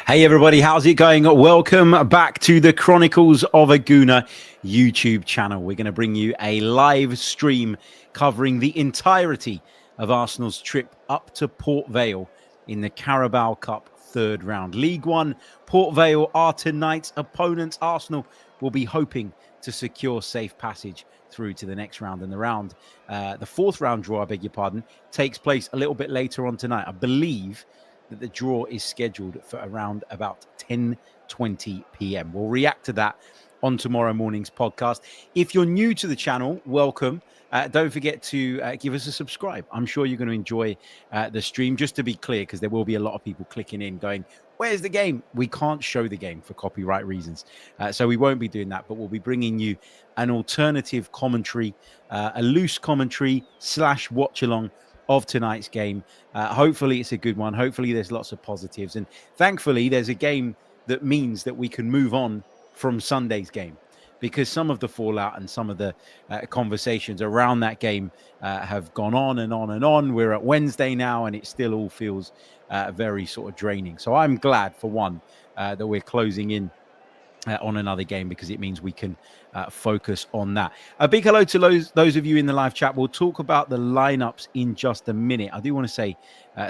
Hey everybody, how's it going? Welcome back to the Chronicles of a Gooner YouTube channel. We're going to bring you a live stream covering the entirety of Arsenal's trip up to Port Vale in the Carabao Cup third round. League One, Port Vale are tonight's opponents. Arsenal will be hoping to secure safe passage through to the next round. And the fourth round draw, I beg your pardon, takes place a little bit later on tonight. I believe that the draw is scheduled for around about 10:20 p.m. We'll react to that on tomorrow morning's podcast. If you're new to the channel, welcome. Don't forget to give us a subscribe. I'm sure you're going to enjoy the stream. Just to be clear, because there will be a lot of people clicking in going, where's the game? We can't show the game for copyright reasons. So we won't be doing that, but we'll be bringing you an alternative commentary, a loose commentary / watch along of tonight's game. Hopefully it's a good one. Hopefully there's lots of positives. And thankfully there's a game that means that we can move on from Sunday's game, because some of the fallout and some of the conversations around that game have gone on and on and on. We're at Wednesday now and it still all feels very sort of draining. So I'm glad, for one, that we're closing in on another game, because it means we can focus on that. A big hello to those of you in the live chat. We'll talk about the lineups in just a minute. I do want to say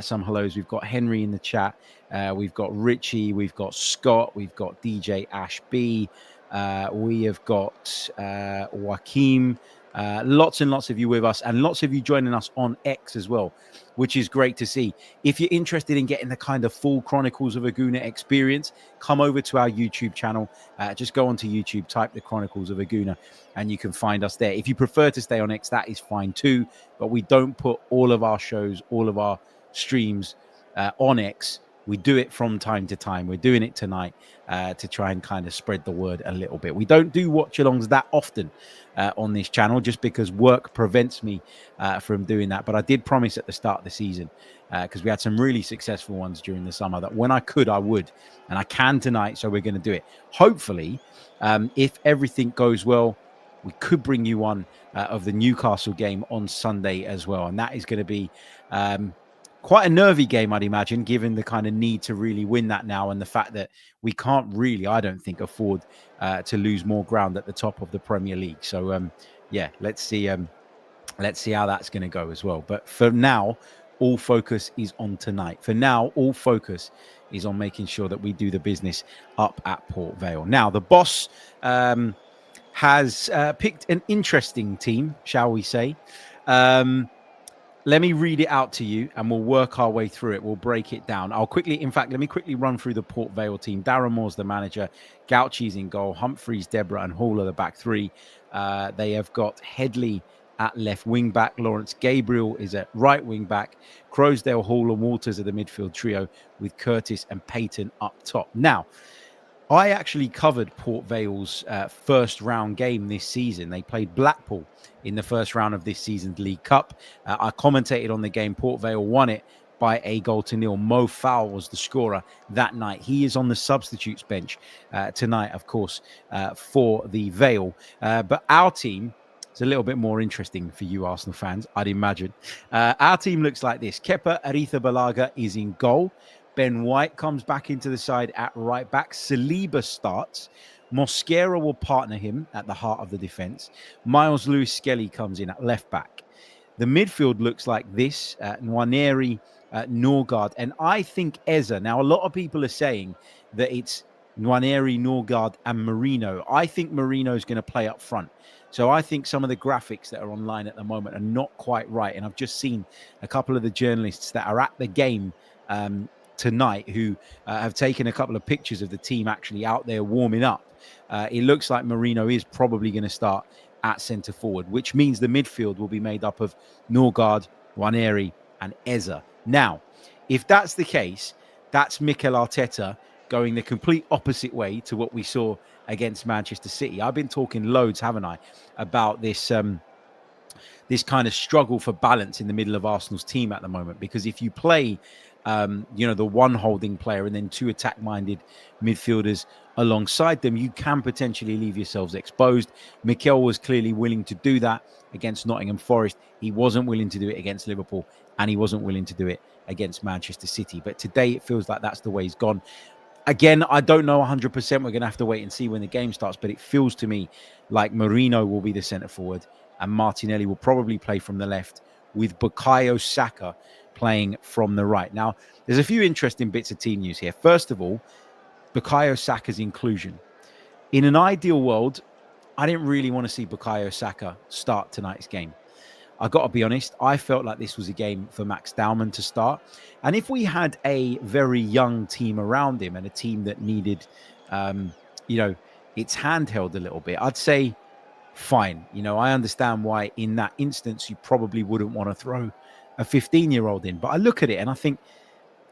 some hellos. We've got Henry in the chat. We've got Richie. We've got Scott. We've got DJ Ash B. We have got Joaquim. Lots and lots of you with us, and lots of you joining us on X as well, which is great to see. If you're interested in getting the kind of full Chronicles of a Gooner experience, come over to our YouTube channel. Just go onto YouTube, type the Chronicles of a Gooner, and you can find us there. If you prefer to stay on X, that is fine too, but we don't put all of our shows, all of our streams on X. We do it from time to time. We're doing it tonight to try and kind of spread the word a little bit. We don't do watch-alongs that often on this channel, just because work prevents me from doing that. But I did promise at the start of the season, because we had some really successful ones during the summer, that when I could, I would. And I can tonight, so we're going to do it. Hopefully, if everything goes well, we could bring you one of the Newcastle game on Sunday as well. And that is going to be quite a nervy game, I'd imagine, given the kind of need to really win that now, and the fact that we can't really, I don't think, afford to lose more ground at the top of the Premier League. So, yeah, let's see how that's going to go as well. But for now, all focus is on tonight. For now, all focus is on making sure that we do the business up at Port Vale. Now, the boss has picked an interesting team, shall we say. Let me read it out to you and we'll work our way through it. We'll break it down. let me quickly run through the Port Vale team. Darren Moore's the manager. Gauchi's in goal. Humphreys, Deborah and Hall are the back three. They have got Headley at left wing back. Lawrence Gabriel is at right wing back. Crosdale, Hall and Walters are the midfield trio, with Curtis and Payton up top. Now, I actually covered Port Vale's first round game this season. They played Blackpool in the first round of this season's League Cup. I commentated on the game. Port Vale won it by 1-0. Mo Fowl was the scorer that night. He is on the substitutes bench tonight, of course, for the Vale. But our team is a little bit more interesting for you Arsenal fans, I'd imagine. Our team looks like this. Kepa Arrizabalaga is in goal. Ben White comes back into the side at right back. Saliba starts. Mosquera will partner him at the heart of the defence. Miles Lewis-Skelly comes in at left back. The midfield looks like this. Nwaneri, Norgard, and I think Eza. Now, a lot of people are saying that it's Nwaneri, Norgard, and Marino. I think Marino is going to play up front. So I think some of the graphics that are online at the moment are not quite right. And I've just seen a couple of the journalists that are at the game tonight who have taken a couple of pictures of the team actually out there warming up. It looks like Marino is probably going to start at centre forward, which means the midfield will be made up of Norgard, Nwaneri and Eza. Now, if that's the case, that's Mikel Arteta going the complete opposite way to what we saw against Manchester City. I've been talking loads, haven't I, about this this kind of struggle for balance in the middle of Arsenal's team at the moment, because if you play the one holding player and then two attack-minded midfielders alongside them, you can potentially leave yourselves exposed. Mikel was clearly willing to do that against Nottingham Forest. He wasn't willing to do it against Liverpool, and he wasn't willing to do it against Manchester City. But today it feels like that's the way he's gone. Again, I don't know 100%. We're going to have to wait and see when the game starts, but it feels to me like Marino will be the centre forward and Martinelli will probably play from the left with Bukayo Saka playing from the right. Now, there's a few interesting bits of team news here. First of all, Bukayo Saka's inclusion. In an ideal world, I didn't really want to see Bukayo Saka start tonight's game. I got to be honest, I felt like this was a game for Max Dowman to start. And if we had a very young team around him and a team that needed, you know, its handheld a little bit, I'd say fine. I understand why in that instance you probably wouldn't want to throw a 15-year-old in. But I look at it and I think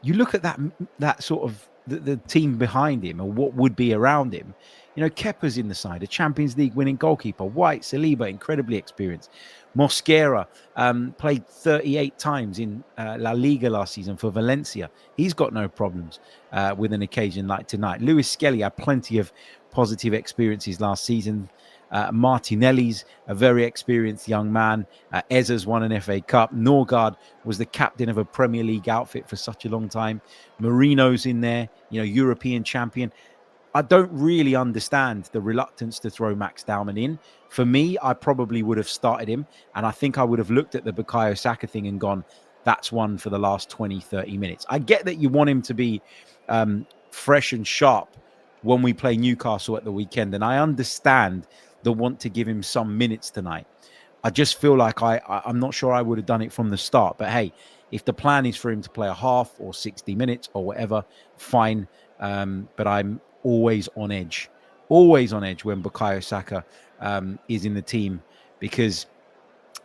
you look at that sort of the team behind him or what would be around him. Kepa's in the side, a Champions League winning goalkeeper. White, Saliba, incredibly experienced. Mosquera played 38 times in La Liga last season for Valencia. He's got no problems with an occasion like tonight. Lewis Skelly had plenty of positive experiences last season. Martinelli's a very experienced young man. Eza's won an FA Cup. Norgard was the captain of a Premier League outfit for such a long time. Marino's in there, European champion. I don't really understand the reluctance to throw Max Dowman in. For me, I probably would have started him. And I think I would have looked at the Bukayo Saka thing and gone, that's one for the last 20, 30 minutes. I get that you want him to be fresh and sharp when we play Newcastle at the weekend. And I understand the want to give him some minutes tonight. I just feel like I'm not sure I would have done it from the start. But hey, if the plan is for him to play a half or 60 minutes or whatever, fine. But I'm always on edge when Bukayo Saka is in the team, because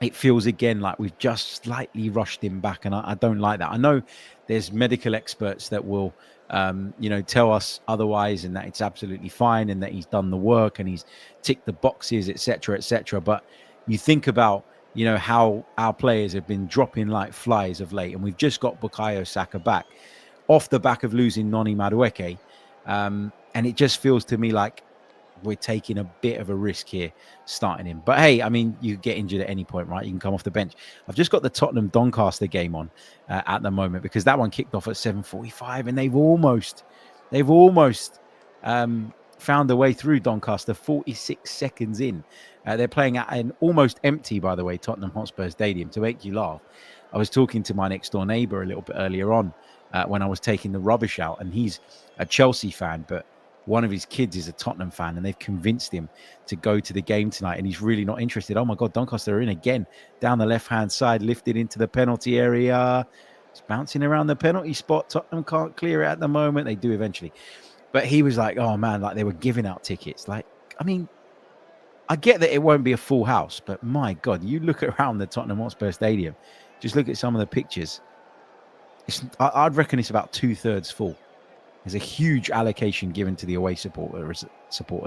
it feels again like we've just slightly rushed him back, and I don't like that. I know there's medical experts that will tell us otherwise, and that it's absolutely fine and that he's done the work and he's ticked the boxes, etc. But you think about how our players have been dropping like flies of late, and we've just got Bukayo Saka back off the back of losing Noni Madueke. And it just feels to me like we're taking a bit of a risk here starting him. But hey, I mean, you get injured at any point, right? You can come off the bench. I've just got the Tottenham Doncaster game on at the moment, because that one kicked off at 7:45 and they've almost found a way through. Doncaster 46 seconds in. They're playing at an almost empty, by the way, Tottenham Hotspur Stadium. To make you laugh, I was talking to my next door neighbour a little bit earlier on when I was taking the rubbish out, and he's a Chelsea fan, but one of his kids is a Tottenham fan, and they've convinced him to go to the game tonight, and he's really not interested. Oh my God, Doncaster are in again, down the left-hand side, lifted into the penalty area. It's bouncing around the penalty spot. Tottenham can't clear it at the moment. They do eventually. But he was like, oh man, like they were giving out tickets. Like, I mean, I get that it won't be a full house, but my God, you look around the Tottenham Hotspur Stadium, just look at some of the pictures. I'd reckon it's about 2/3 full. There's a huge allocation given to the away supporters,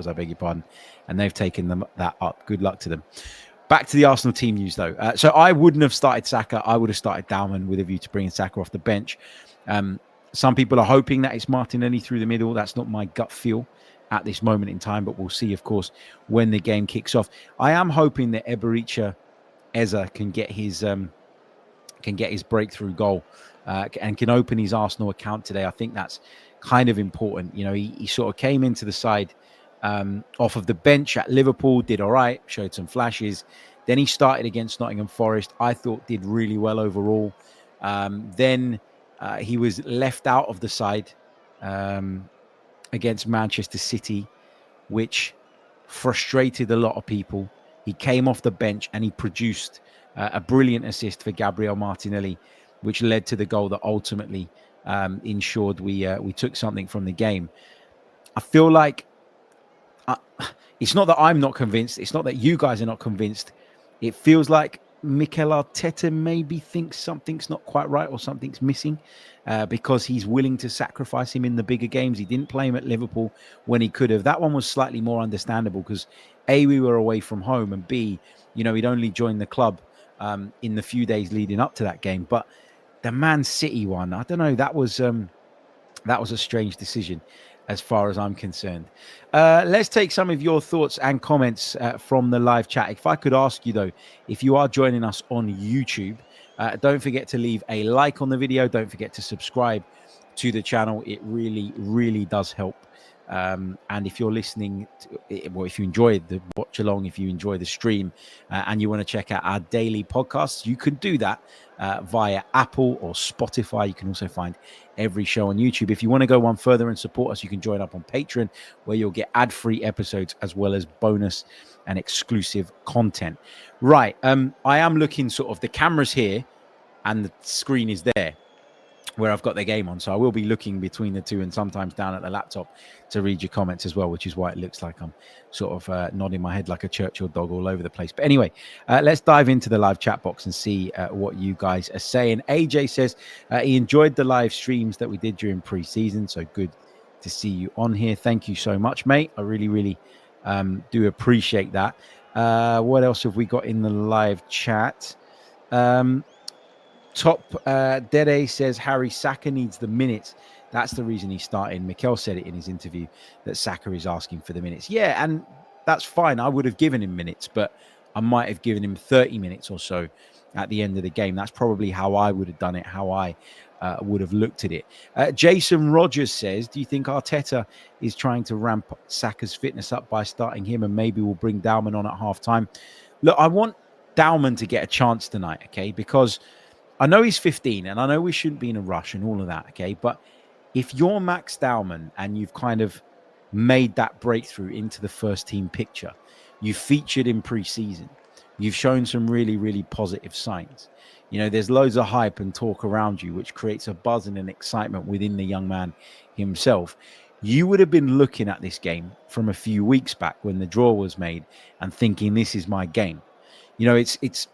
I beg your pardon, and they've taken that up. Good luck to them. Back to the Arsenal team news, though. So I wouldn't have started Saka. I would have started Dowman with a view to bringing Saka off the bench. Some people are hoping that it's Martinelli through the middle. That's not my gut feel at this moment in time, but we'll see, of course, when the game kicks off. I am hoping that Ebericha Eza can get his breakthrough goal and can open his Arsenal account today. I think that's kind of important. He sort of came into the side off of the bench at Liverpool, did all right, showed some flashes. Then he started against Nottingham Forest. I thought did really well overall. Then he was left out of the side against Manchester City, which frustrated a lot of people. He came off the bench and he produced a brilliant assist for Gabriel Martinelli, which led to the goal that ultimately ensured we took something from the game. I feel like it's not that I'm not convinced. It's not that you guys are not convinced. It feels like Mikel Arteta maybe thinks something's not quite right or something's missing because he's willing to sacrifice him in the bigger games. He didn't play him at Liverpool when he could have. That one was slightly more understandable because A, we were away from home, and B, he'd only joined the club in the few days leading up to that game. But the Man City one, I don't know, that was a strange decision as far as I'm concerned. Let's take some of your thoughts and comments from the live chat. If I could ask you, though, if you are joining us on YouTube, don't forget to leave a like on the video. Don't forget to subscribe to the channel. It really, really does help. And if you're listening, if you enjoy the watch along, if you enjoy the stream, and you want to check out our daily podcasts, you can do that via Apple or Spotify. You can also find every show on YouTube. If you want to go one further and support us, you can join up on Patreon, where you'll get ad-free episodes as well as bonus and exclusive content. Right. I am looking sort of, the camera's here and the screen is there where I've got the game on. So I will be looking between the two and sometimes down at the laptop to read your comments as well, which is why it looks like I'm sort of nodding my head like a Churchill dog all over the place. But anyway, let's dive into the live chat box and see what you guys are saying. AJ says he enjoyed the live streams that we did during pre-season. So good to see you on here. Thank you so much, mate. I really, really do appreciate that. What else have we got in the live chat? Top Dede says Harry Saka needs the minutes. That's the reason he's starting. Mikel said it in his interview that Saka is asking for the minutes. Yeah, and that's fine. I would have given him minutes, but I might have given him 30 minutes or so at the end of the game. That's probably how I would have done it, how I would have looked at it. Jason Rogers says, do you think Arteta is trying to ramp Saka's fitness up by starting him, and maybe we'll bring Dalman on at halftime? Look, I want Dalman to get a chance tonight, okay? Because I know he's 15 and I know we shouldn't be in a rush and all of that, okay? But if you're Max Dalman and you've kind of made that breakthrough into the first team picture, you've featured in pre-season, you've shown some really, really positive signs. You know, there's loads of hype and talk around you, which creates a buzz and an excitement within the young man himself. You would have been looking at this game from a few weeks back when the draw was made and thinking, this is my game. You know, it's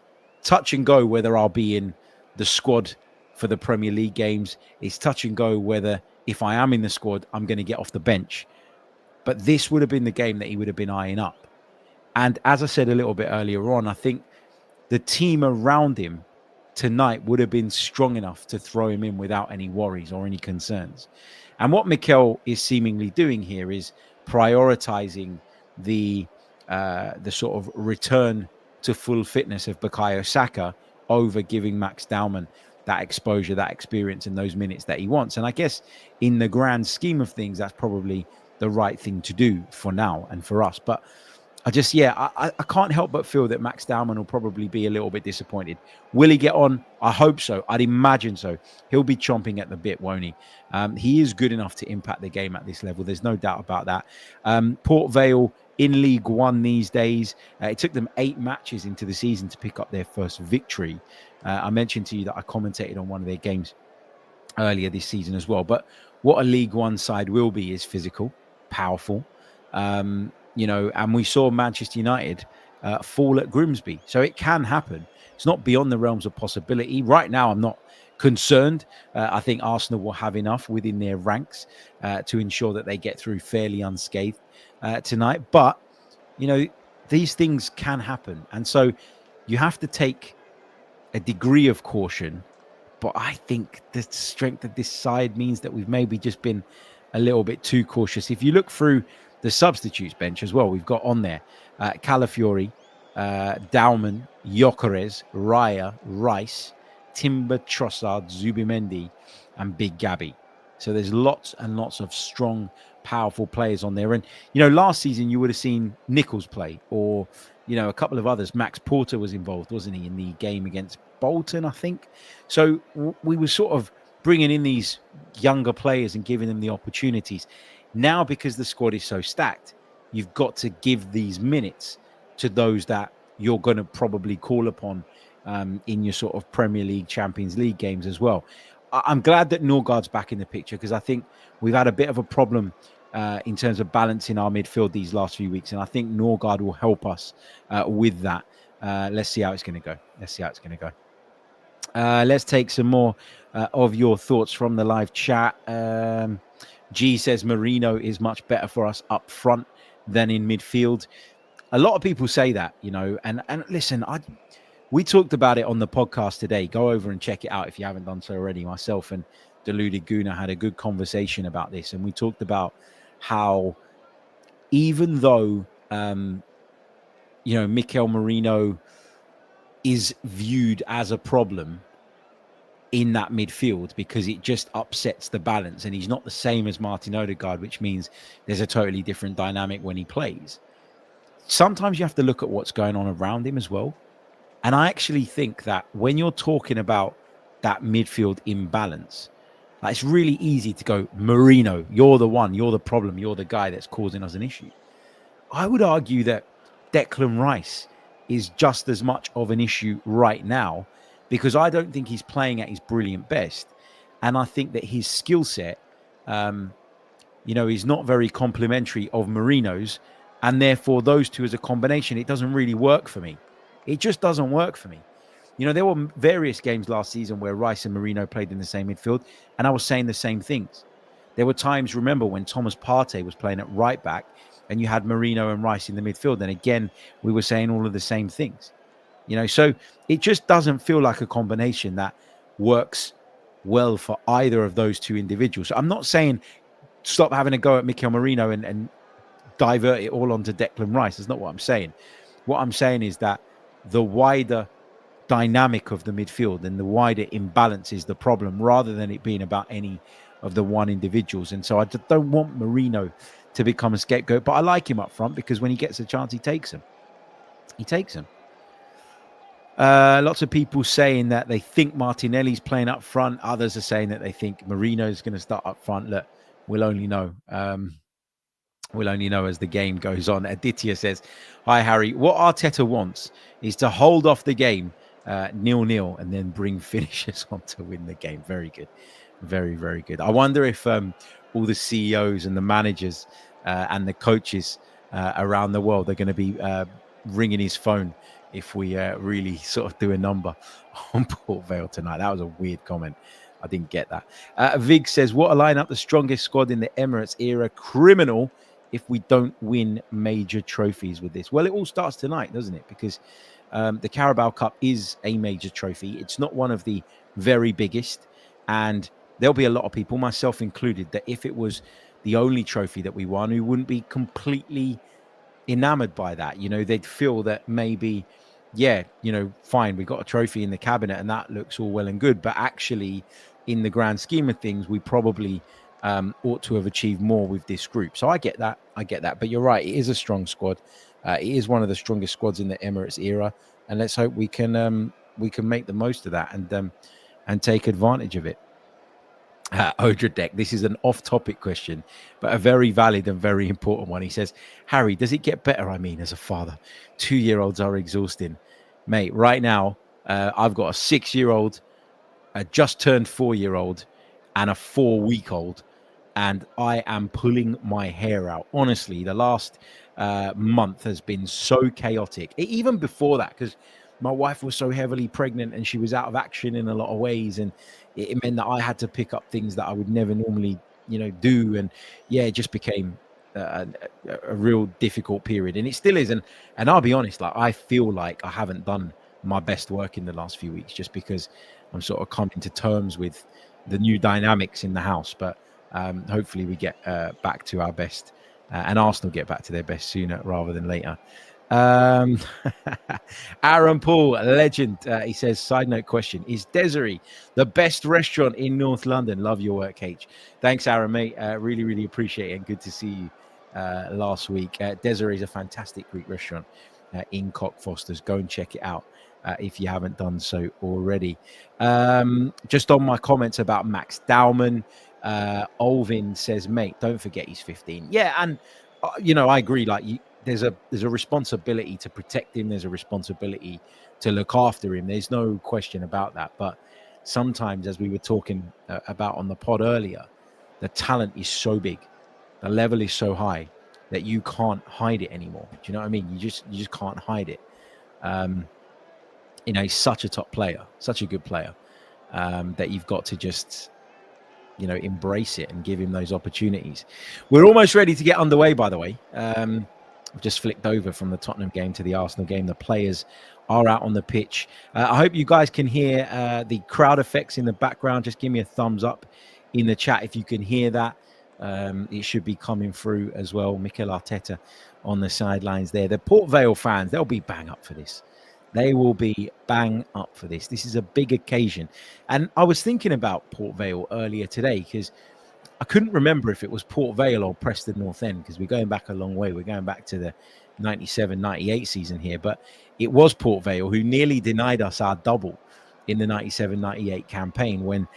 touch and go whether I'll be in the squad for the Premier League games. It's touch and go whether, if I am in the squad, I'm going to get off the bench. But this would have been the game that he would have been eyeing up. And as I said a little bit earlier on, I think the team around him tonight would have been strong enough to throw him in without any worries or any concerns. And what Mikel is seemingly doing here is prioritizing the sort of return to full fitness of Bukayo Saka over giving Max Dalman that exposure, that experience, and those minutes that he wants. And I guess in the grand scheme of things, that's probably the right thing to do for now and for us. But I just, I can't help but feel that Max Dalman will probably be a little bit disappointed. Will he get on? I hope so. I'd imagine so. He'll be chomping at the bit, won't he? He is good enough to impact the game at this level. There's no doubt about that. Port Vale in League One these days. It took them 8 matches into the season to pick up their first victory. I mentioned to you that I commentated on one of their games earlier this season as well. But what a League One side will be is physical, powerful. You know, and we saw Manchester United fall at Grimsby. So it can happen. It's not beyond the realms of possibility. Right now, I'm not concerned. I think Arsenal will have enough within their ranks to ensure that they get through fairly unscathed tonight. But, you know, these things can happen. And so you have to take a degree of caution. But I think the strength of this side means that we've maybe just been a little bit too cautious. If you look through the substitutes bench as well, we've got on there Calafiori, Dalman, Gyökeres, Raya, Rice, Timber, Trossard, Zubimendi, and Big Gabby. So there's lots and lots of strong, powerful players on there. And, you know, last season you would have seen Nichols play, or, you know, a couple of others. Max Porter was involved, wasn't he, in the game against Bolton, I think. So we were sort of bringing in these younger players and giving them the opportunities. Now, because the squad is so stacked, you've got to give these minutes to those that you're going to probably call upon in your sort of Premier League, Champions League games as well. I'm glad that Norgaard's back in the picture, because I think we've had a bit of a problem in terms of balancing our midfield these last few weeks. And I think Norgaard will help us with that. Let's see how it's going to go. Let's take some more of your thoughts from the live chat. G says Marino is much better for us up front than in midfield. A lot of people say that, you know, and listen, we talked about it on the podcast today. Go over and check it out if you haven't done so already. Myself and Deluded Guna had a good conversation about this, and we talked about how even though, you know, Mikel Marino is viewed as a problem, in that midfield, because it just upsets the balance, and he's not the same as Martin Odegaard, which means there's a totally different dynamic when he plays. Sometimes you have to look at what's going on around him as well. And I actually think that when you're talking about that midfield imbalance, like, it's really easy to go, Mourinho, you're the one, you're the problem, you're the guy that's causing us an issue. I would argue that Declan Rice is just as much of an issue right now, because I don't think he's playing at his brilliant best. And I think that his skill set, is not very complimentary of Mourinho's. And therefore, those two as a combination, it doesn't really work for me. It just doesn't work for me. There were various games last season where Rice and Mourinho played in the same midfield, and I was saying the same things. There were times, remember, when Thomas Partey was playing at right back and you had Mourinho and Rice in the midfield. And again, we were saying all of the same things. So it just doesn't feel like a combination that works well for either of those two individuals. So I'm not saying stop having a go at Mikel Mourinho and divert it all onto Declan Rice. That's not what I'm saying. What I'm saying is that the wider dynamic of the midfield and the wider imbalance is the problem, rather than it being about any of the one individuals. And so I just don't want Mourinho to become a scapegoat, but I like him up front, because when he gets a chance, he takes him. Lots of people saying that they think Martinelli's playing up front. Others are saying that they think Mourinho is going to start up front. Look, we'll only know. We'll only know as the game goes on. Aditya says, hi, Harry. What Arteta wants is to hold off the game 0-0 and then bring finishers on to win the game. Very good. Very, very good. I wonder if all the CEOs and the managers and the coaches around the world are going to be ringing his phone if we really sort of do a number on Port Vale tonight. That was a weird comment. I didn't get that. Vig says, what a lineup, the strongest squad in the Emirates era. Criminal if we don't win major trophies with this. Well, it all starts tonight, doesn't it? Because the Carabao Cup is a major trophy. It's not one of the very biggest. And there'll be a lot of people, myself included, that if it was the only trophy that we won, we wouldn't be completely enamored by that. They'd feel that maybe, fine, we got a trophy in the cabinet and that looks all well and good. But actually, in the grand scheme of things, we probably ought to have achieved more with this group. So I get that. But you're right. It is a strong squad. It is one of the strongest squads in the Emirates era. And let's hope we can make the most of that and take advantage of it. Odradek, this is an off-topic question, but a very valid and very important one. He says, Harry, does it get better? I mean, as a father, 2-year-olds are exhausting. Mate, right now, I've got a 6-year-old, a just turned 4-year-old, and a 4-week-old, and I am pulling my hair out. Honestly, the last month has been so chaotic. Even before that, because my wife was so heavily pregnant and she was out of action in a lot of ways, and it meant that I had to pick up things that I would never normally, do. And yeah, it just became a real difficult period, and it still is. And I'll be honest, like, I feel like I haven't done my best work in the last few weeks, just because I'm sort of coming to terms with the new dynamics in the house. But hopefully we get back to our best, and Arsenal get back to their best sooner rather than later. Aaron Paul, a legend, he says, side note question, is Desiree the best restaurant in North London? Love your work, H. Thanks, Aaron, mate. Really, really appreciate it, and good to see you last week. Desiree is a fantastic Greek restaurant in Cockfosters. Go and check it out if you haven't done so already. Just on my comments about Max Dowman, Olvin says, mate, don't forget he's 15. Yeah, and I agree. Like, there's a responsibility to protect him. There's a responsibility to look after him. There's no question about that. But sometimes, as we were talking about on the pod earlier, the talent is so big, the level is so high that you can't hide it anymore. Do you know what I mean? You just can't hide it. He's such a top player, such a good player, that you've got to just embrace it and give him those opportunities. We're almost ready to get underway, by the way. I've just flicked over from the Tottenham game to the Arsenal game. The players are out on the pitch. I hope you guys can hear the crowd effects in the background. Just give me a thumbs up in the chat if you can hear that. It should be coming through as well. Mikel Arteta on the sidelines there. The Port Vale fans, they'll be bang up for this. They will be bang up for this. This is a big occasion. And I was thinking about Port Vale earlier today because I couldn't remember if it was Port Vale or Preston North End because we're going back a long way. We're going back to the 97-98 season here. But it was Port Vale who nearly denied us our double in the 97-98 campaign when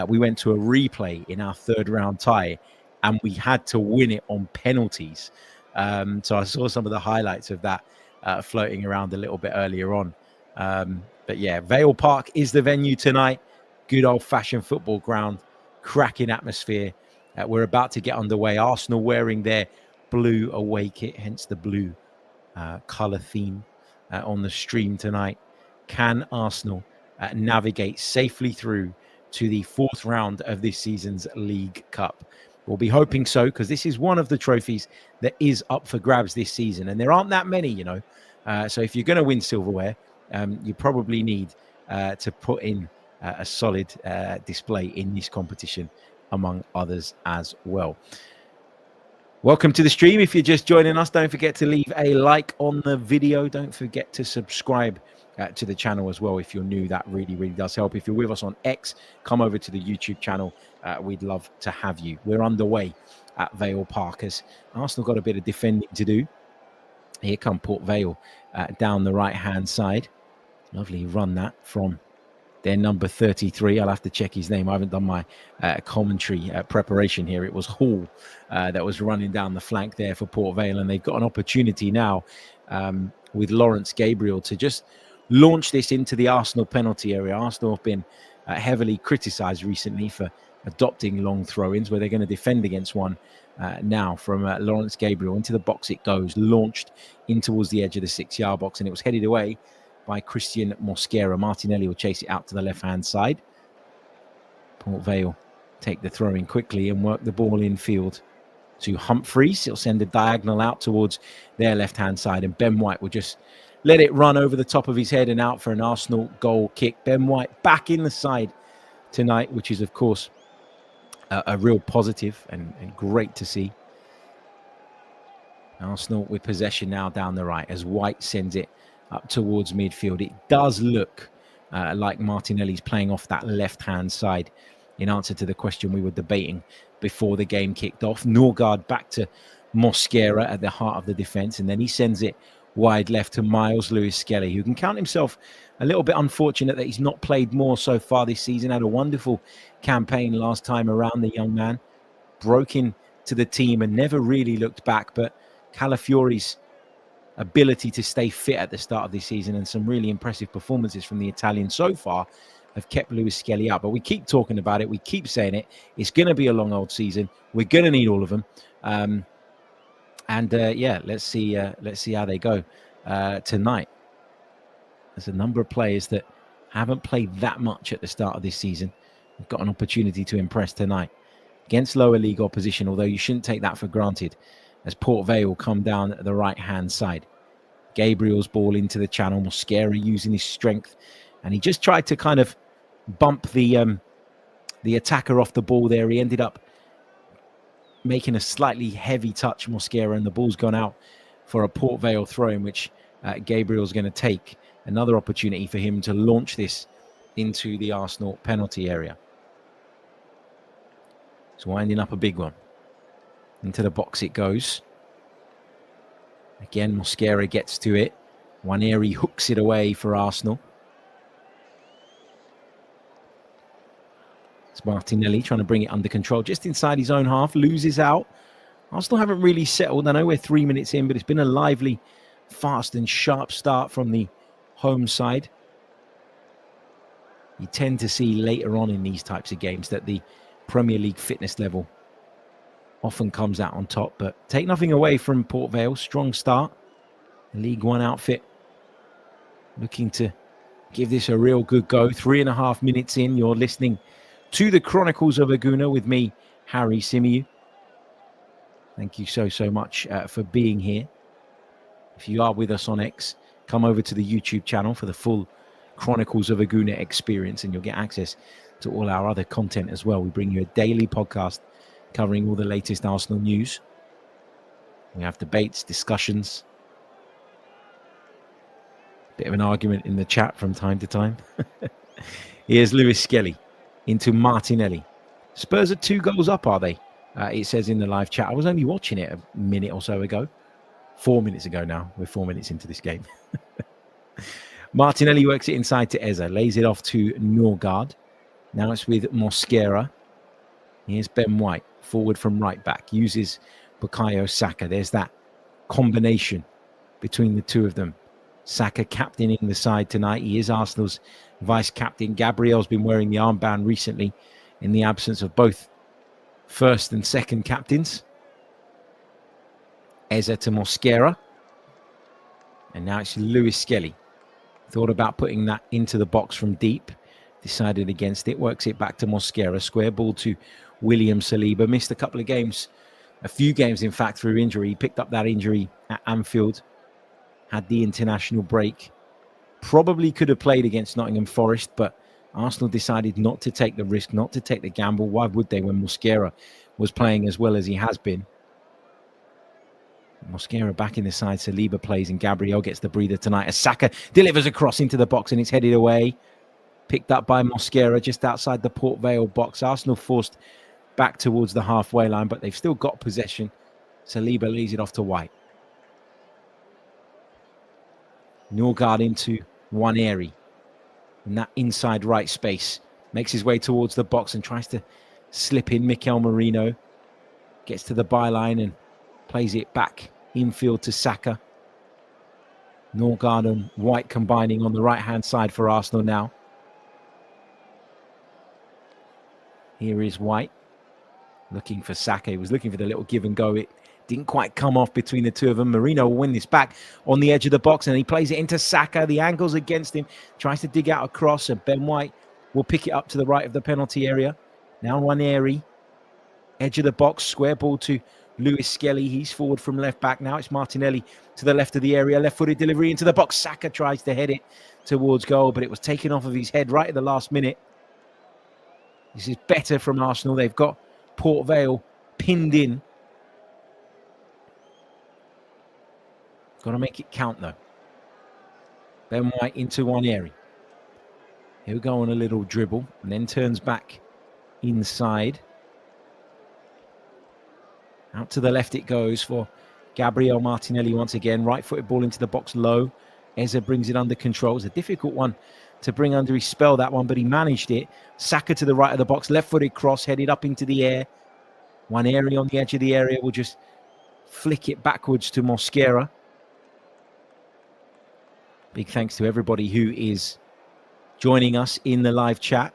we went to a replay in our third round tie and we had to win it on penalties. So I saw some of the highlights of that floating around a little bit earlier on. But yeah, Vale Park is the venue tonight. Good old-fashioned football ground, cracking atmosphere. We're about to get underway. Arsenal wearing their blue away kit, hence the blue colour theme on the stream tonight. Can Arsenal navigate safely through to the fourth round of this season's League Cup? We'll be hoping so, because this is one of the trophies that is up for grabs this season. And there aren't that many, you know. So if you're going to win silverware, you probably need to put in a solid display in this competition, among others as well. Welcome to the stream. If you're just joining us, don't forget to leave a like on the video. Don't forget to subscribe to the channel as well. If you're new, that really, really does help. If you're with us on X, come over to the YouTube channel. We'd love to have you. We're underway at Vale Park as Arsenal got a bit of defending to do. Here come Port Vale down the right-hand side. Lovely run that from their number 33. I'll have to check his name. I haven't done my commentary preparation here. It was Hall that was running down the flank there for Port Vale, and they've got an opportunity now with Lawrence Gabriel to just launch this into the Arsenal penalty area. Arsenal have been heavily criticised recently for adopting long throw-ins, where they're going to defend against one now from Lawrence Gabriel. Into the box it goes, launched in towards the edge of the 6-yard box, and it was headed away by Christian Mosquera. Martinelli will chase it out to the left-hand side. Port Vale take the throw-in quickly and work the ball infield to Humphreys. He'll send a diagonal out towards their left-hand side, and Ben White will just let it run over the top of his head and out for an Arsenal goal kick. Ben White back in the side tonight, which is, of course, a real positive and great to see. Arsenal with possession now down the right as White sends it up towards midfield. It does look like Martinelli's playing off that left-hand side in answer to the question we were debating before the game kicked off. Norgard back to Mosquera at the heart of the defence, and then he sends it wide left to Miles Lewis-Skelly, who can count himself a little bit unfortunate that he's not played more so far this season. Had a wonderful campaign last time around, the young man. Broke into the team and never really looked back, but Calafiori's ability to stay fit at the start of this season and some really impressive performances from the Italian so far have kept Lewis-Skelly out. But we keep talking about it. We keep saying it. It's going to be a long old season. We're going to need all of them. Yeah, let's see how they go tonight. There's a number of players that haven't played that much at the start of this season. We've got an opportunity to impress tonight against lower league opposition, although you shouldn't take that for granted, as Port Vale come down the right-hand side. Gabriel's ball into the channel. Mosquera using his strength, and he just tried to kind of bump the attacker off the ball there. He ended up making a slightly heavy touch, Mosquera, and the ball's gone out for a Port Vale throw in which Gabriel's going to take. Another opportunity for him to launch this into the Arsenal penalty area. It's winding up a big one. Into the box it goes. Again, Mosquera gets to it. Waneri hooks it away for Arsenal. It's Martinelli trying to bring it under control just inside his own half. Loses out. Arsenal haven't really settled. I know we're 3 minutes in, but it's been a lively, fast and sharp start from the home side. You tend to see later on in these types of games that the Premier League fitness level often comes out on top, but take nothing away from Port Vale. Strong start. League One outfit looking to give this a real good go. 3.5 minutes in, you're listening to the Chronicles of a Gooner with me, Harry Symeou. Thank you so much for being here. If you are with us on X, come over to the YouTube channel for the full Chronicles of a Gooner experience, and you'll get access to all our other content as well. We bring you a daily podcast covering all the latest Arsenal news. We have debates, discussions, Bit of an argument in the chat from time to time. Here's Lewis Skelly into Martinelli. Spurs are 2 goals up, are they? It says in the live chat. I was only watching it a minute or so ago. 4 minutes ago now. We're 4 minutes into this game. Martinelli works it inside to Eze. Lays it off to Norgard. Now it's with Mosquera. Here's Ben White. Forward from right back. Uses Bukayo Saka. There's that combination between the two of them. Saka captaining the side tonight. He is Arsenal's vice-captain. Gabriel's been wearing the armband recently in the absence of both first and second captains. Eze to Mosquera. And now it's Lewis Skelly. Thought about putting that into the box from deep. Decided against it. Works it back to Mosquera. Square ball to William Saliba. Missed a couple of games. A few games, in fact, through injury. He picked up that injury at Anfield. Had the international break. Probably could have played against Nottingham Forest, but Arsenal decided not to take the risk, not to take the gamble. Why would they when Mosquera was playing as well as he has been? Mosquera back in the side. Saliba plays and Gabriel gets the breather tonight as Saka delivers a cross into the box and it's headed away. Picked up by Mosquera just outside the Port Vale box. Arsenal forced back towards the halfway line, but they've still got possession. Saliba leaves it off to White. Norgard into Nwaneri in that inside right space. Makes his way towards the box and tries to slip in. Mikel Merino gets to the byline and plays it back infield to Saka. Norgard and White combining on the right-hand side for Arsenal now. Here is White looking for Saka. He was looking for the little give and go. It didn't quite come off between the two of them. Merino will win this back on the edge of the box and he plays it into Saka. The angle's against him. Tries to dig out a cross and Ben White will pick it up to the right of the penalty area. Now Nwaneri, edge of the box, square ball to Lewis Skelly. He's forward from left back. Now it's Martinelli to the left of the area. Left-footed delivery into the box. Saka tries to head it towards goal, but it was taken off of his head right at the last minute. This is better from Arsenal. They've got Port Vale pinned in. Got to make it count, though. Ben White into Nwaneri. He'll go on a little dribble and then turns back inside. Out to the left it goes for Gabriel Martinelli once again. Right-footed ball into the box low. Eze brings it under control. It's a difficult one to bring under his spell, that one, but he managed it. Saka to the right of the box. Left-footed cross headed up into the air. Nwaneri on the edge of the area will just flick it backwards to Mosquera. Big thanks to everybody who is joining us in the live chat.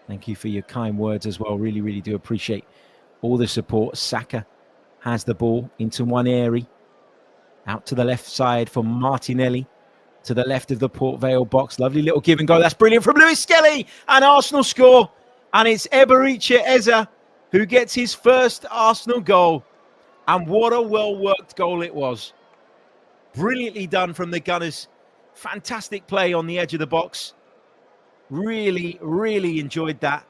Thank you for your kind words as well. Really, really do appreciate all the support. Saka has the ball into Nwaneri. Out to the left side for Martinelli. To the left of the Port Vale box. Lovely little give and go. That's brilliant from Lewis Skelly. And Arsenal score. And it's Eberechi Eze who gets his first Arsenal goal. And what a well-worked goal it was. Brilliantly done from the Gunners. Fantastic play on the edge of the box. Really, really enjoyed that.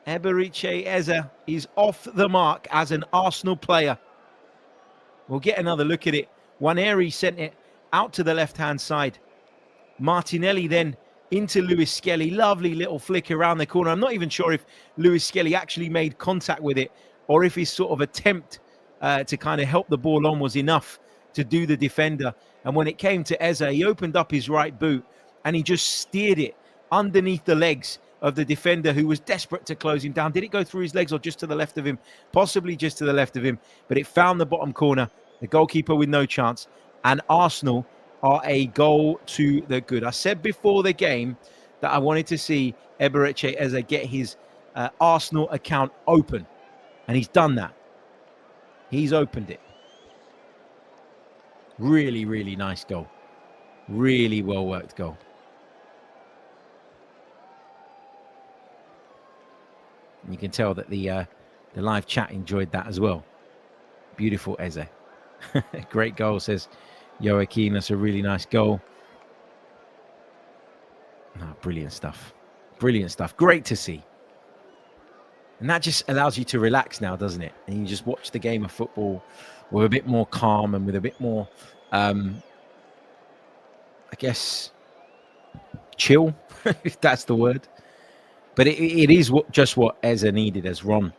Eberechi Eze is off the mark as an Arsenal player. We'll get another look at it. Nwaneri sent it out to the left-hand side. Martinelli then into Lewis Skelly. Lovely little flick around the corner. I'm not even sure if Lewis Skelly actually made contact with it or if his sort of attempt to kind of help the ball on was enough to do the defender. And when it came to Eze, he opened up his right boot and he just steered it underneath the legs of the defender who was desperate to close him down. Did it go through his legs or just to the left of him? Possibly just to the left of him, but it found the bottom corner. The goalkeeper with no chance. And Arsenal are a goal to the good. I said before the game that I wanted to see Eberechi Eze get his Arsenal account open. And he's done that. He's opened it. Really, really nice goal. Really well-worked goal. And you can tell that the live chat enjoyed that as well. Beautiful Eze. Great goal, says Joaquin. That's a really nice goal. Oh, brilliant stuff. Brilliant stuff. Great to see. And that just allows you to relax now, doesn't it? And you just watch the game of football with a bit more calm and with a bit more I guess, chill, if that's the word. But it is just what Eza needed, as Ron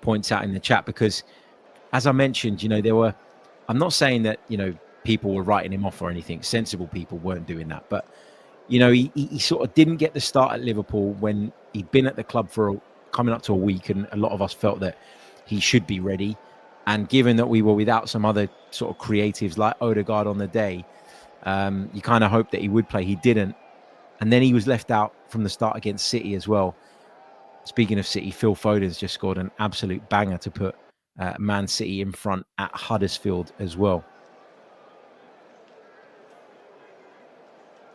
points out in the chat, because as I mentioned, there were, I'm not saying that, people were writing him off or anything. Sensible people weren't doing that. But, he sort of didn't get the start at Liverpool when he'd been at the club for coming up to a week. And a lot of us felt that he should be ready. And given that we were without some other sort of creatives like Odegaard on the day, you kind of hoped that he would play. He didn't. And then he was left out from the start against City as well. Speaking of City, Phil Foden's just scored an absolute banger to put Man City in front at Huddersfield as well.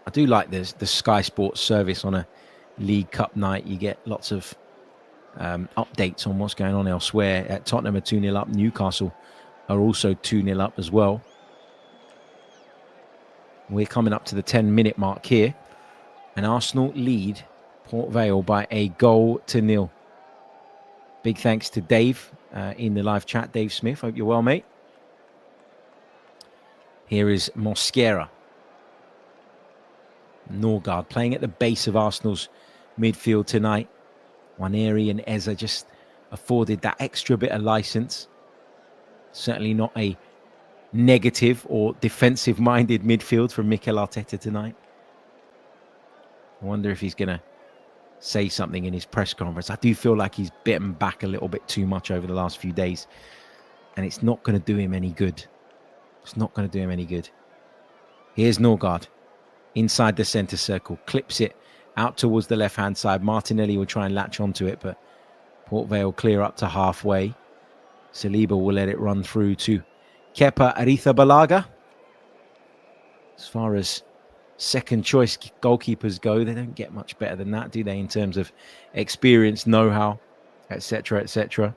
I do like the Sky Sports service on a League Cup night. You get lots of updates on what's going on elsewhere. Tottenham are 2-0 up. Newcastle are also 2-0 up as well. We're coming up to the 10-minute mark here. And Arsenal lead Port Vale by a 1-0. Big thanks to Dave in the live chat. Dave Smith, hope you're well, mate. Here is Mosquera. Norgard playing at the base of Arsenal's midfield tonight. Nwaneri and Eza just afforded that extra bit of license. Certainly not a negative or defensive-minded midfield from Mikel Arteta tonight. I wonder if he's going to say something in his press conference. I do feel like he's bitten back a little bit too much over the last few days, and it's not going to do him any good. It's not going to do him any good. Here's Norgard inside the centre circle, clips it out towards the left-hand side. Martinelli will try and latch onto it, but Port Vale clear up to halfway. Saliba will let it run through to Kepa Arrizabalaga. As far as second choice goalkeepers go, they don't get much better than that, do they, in terms of experience, know-how, etc., etc.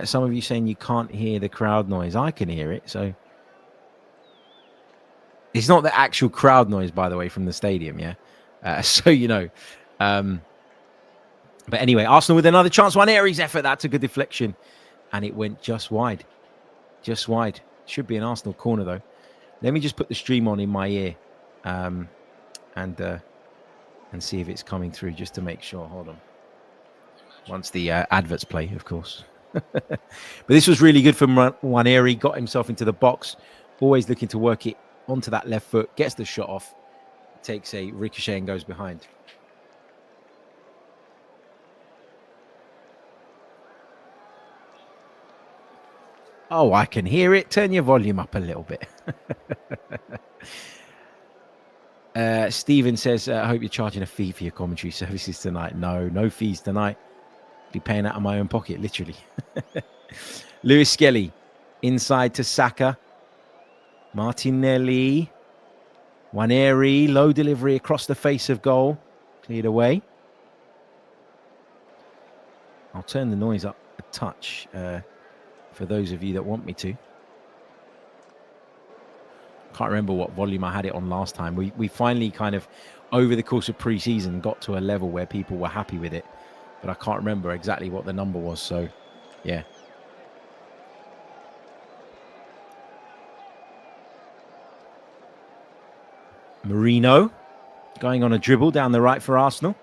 Some of you saying you can't hear the crowd noise. I can hear it, so it's not the actual crowd noise, by the way, from the stadium, yeah? So you know. But anyway, Arsenal with another chance. Nwaneri's effort, that's a good deflection. And it went just wide. Just wide. Should be an Arsenal corner, though. Let me just put the stream on in my ear and see if it's coming through, just to make sure. Hold on. Once the adverts play, of course. But this was really good from Nwaneri. Got himself into the box. Always looking to work it onto that left foot. Gets the shot off. Takes a ricochet and goes behind. Oh, I can hear it. Turn your volume up a little bit. Stephen says, I hope you're charging a fee for your commentary services tonight. No fees tonight. Be paying out of my own pocket, literally. Lewis Skelly, inside to Saka. Martinelli. Nwaneri, low delivery across the face of goal. Cleared away. I'll turn the noise up a touch for those of you that want me to. Can't remember what volume I had it on last time. We finally kind of, over the course of pre-season, got to a level where people were happy with it. But I can't remember exactly what the number was. So, yeah. Marino going on a dribble down the right for Arsenal.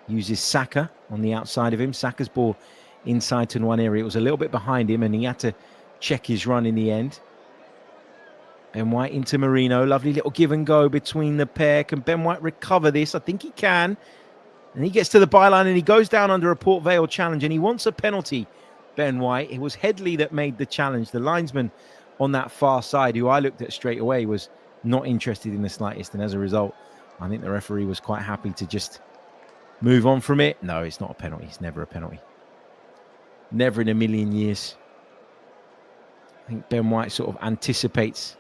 Uses Saka on the outside of him. Saka's ball inside to Nwaneri. It was a little bit behind him and he had to check his run in the end. Ben White into Marino. Lovely little give and go between the pair. Can Ben White recover this? I think he can. And he gets to the byline and he goes down under a Port Vale challenge and he wants a penalty, Ben White. It was Headley that made the challenge. The linesman on that far side, who I looked at straight away, was not interested in the slightest. And as a result, I think the referee was quite happy to just move on from it. No, it's not a penalty. It's never a penalty. Never in a million years. I think Ben White sort of anticipates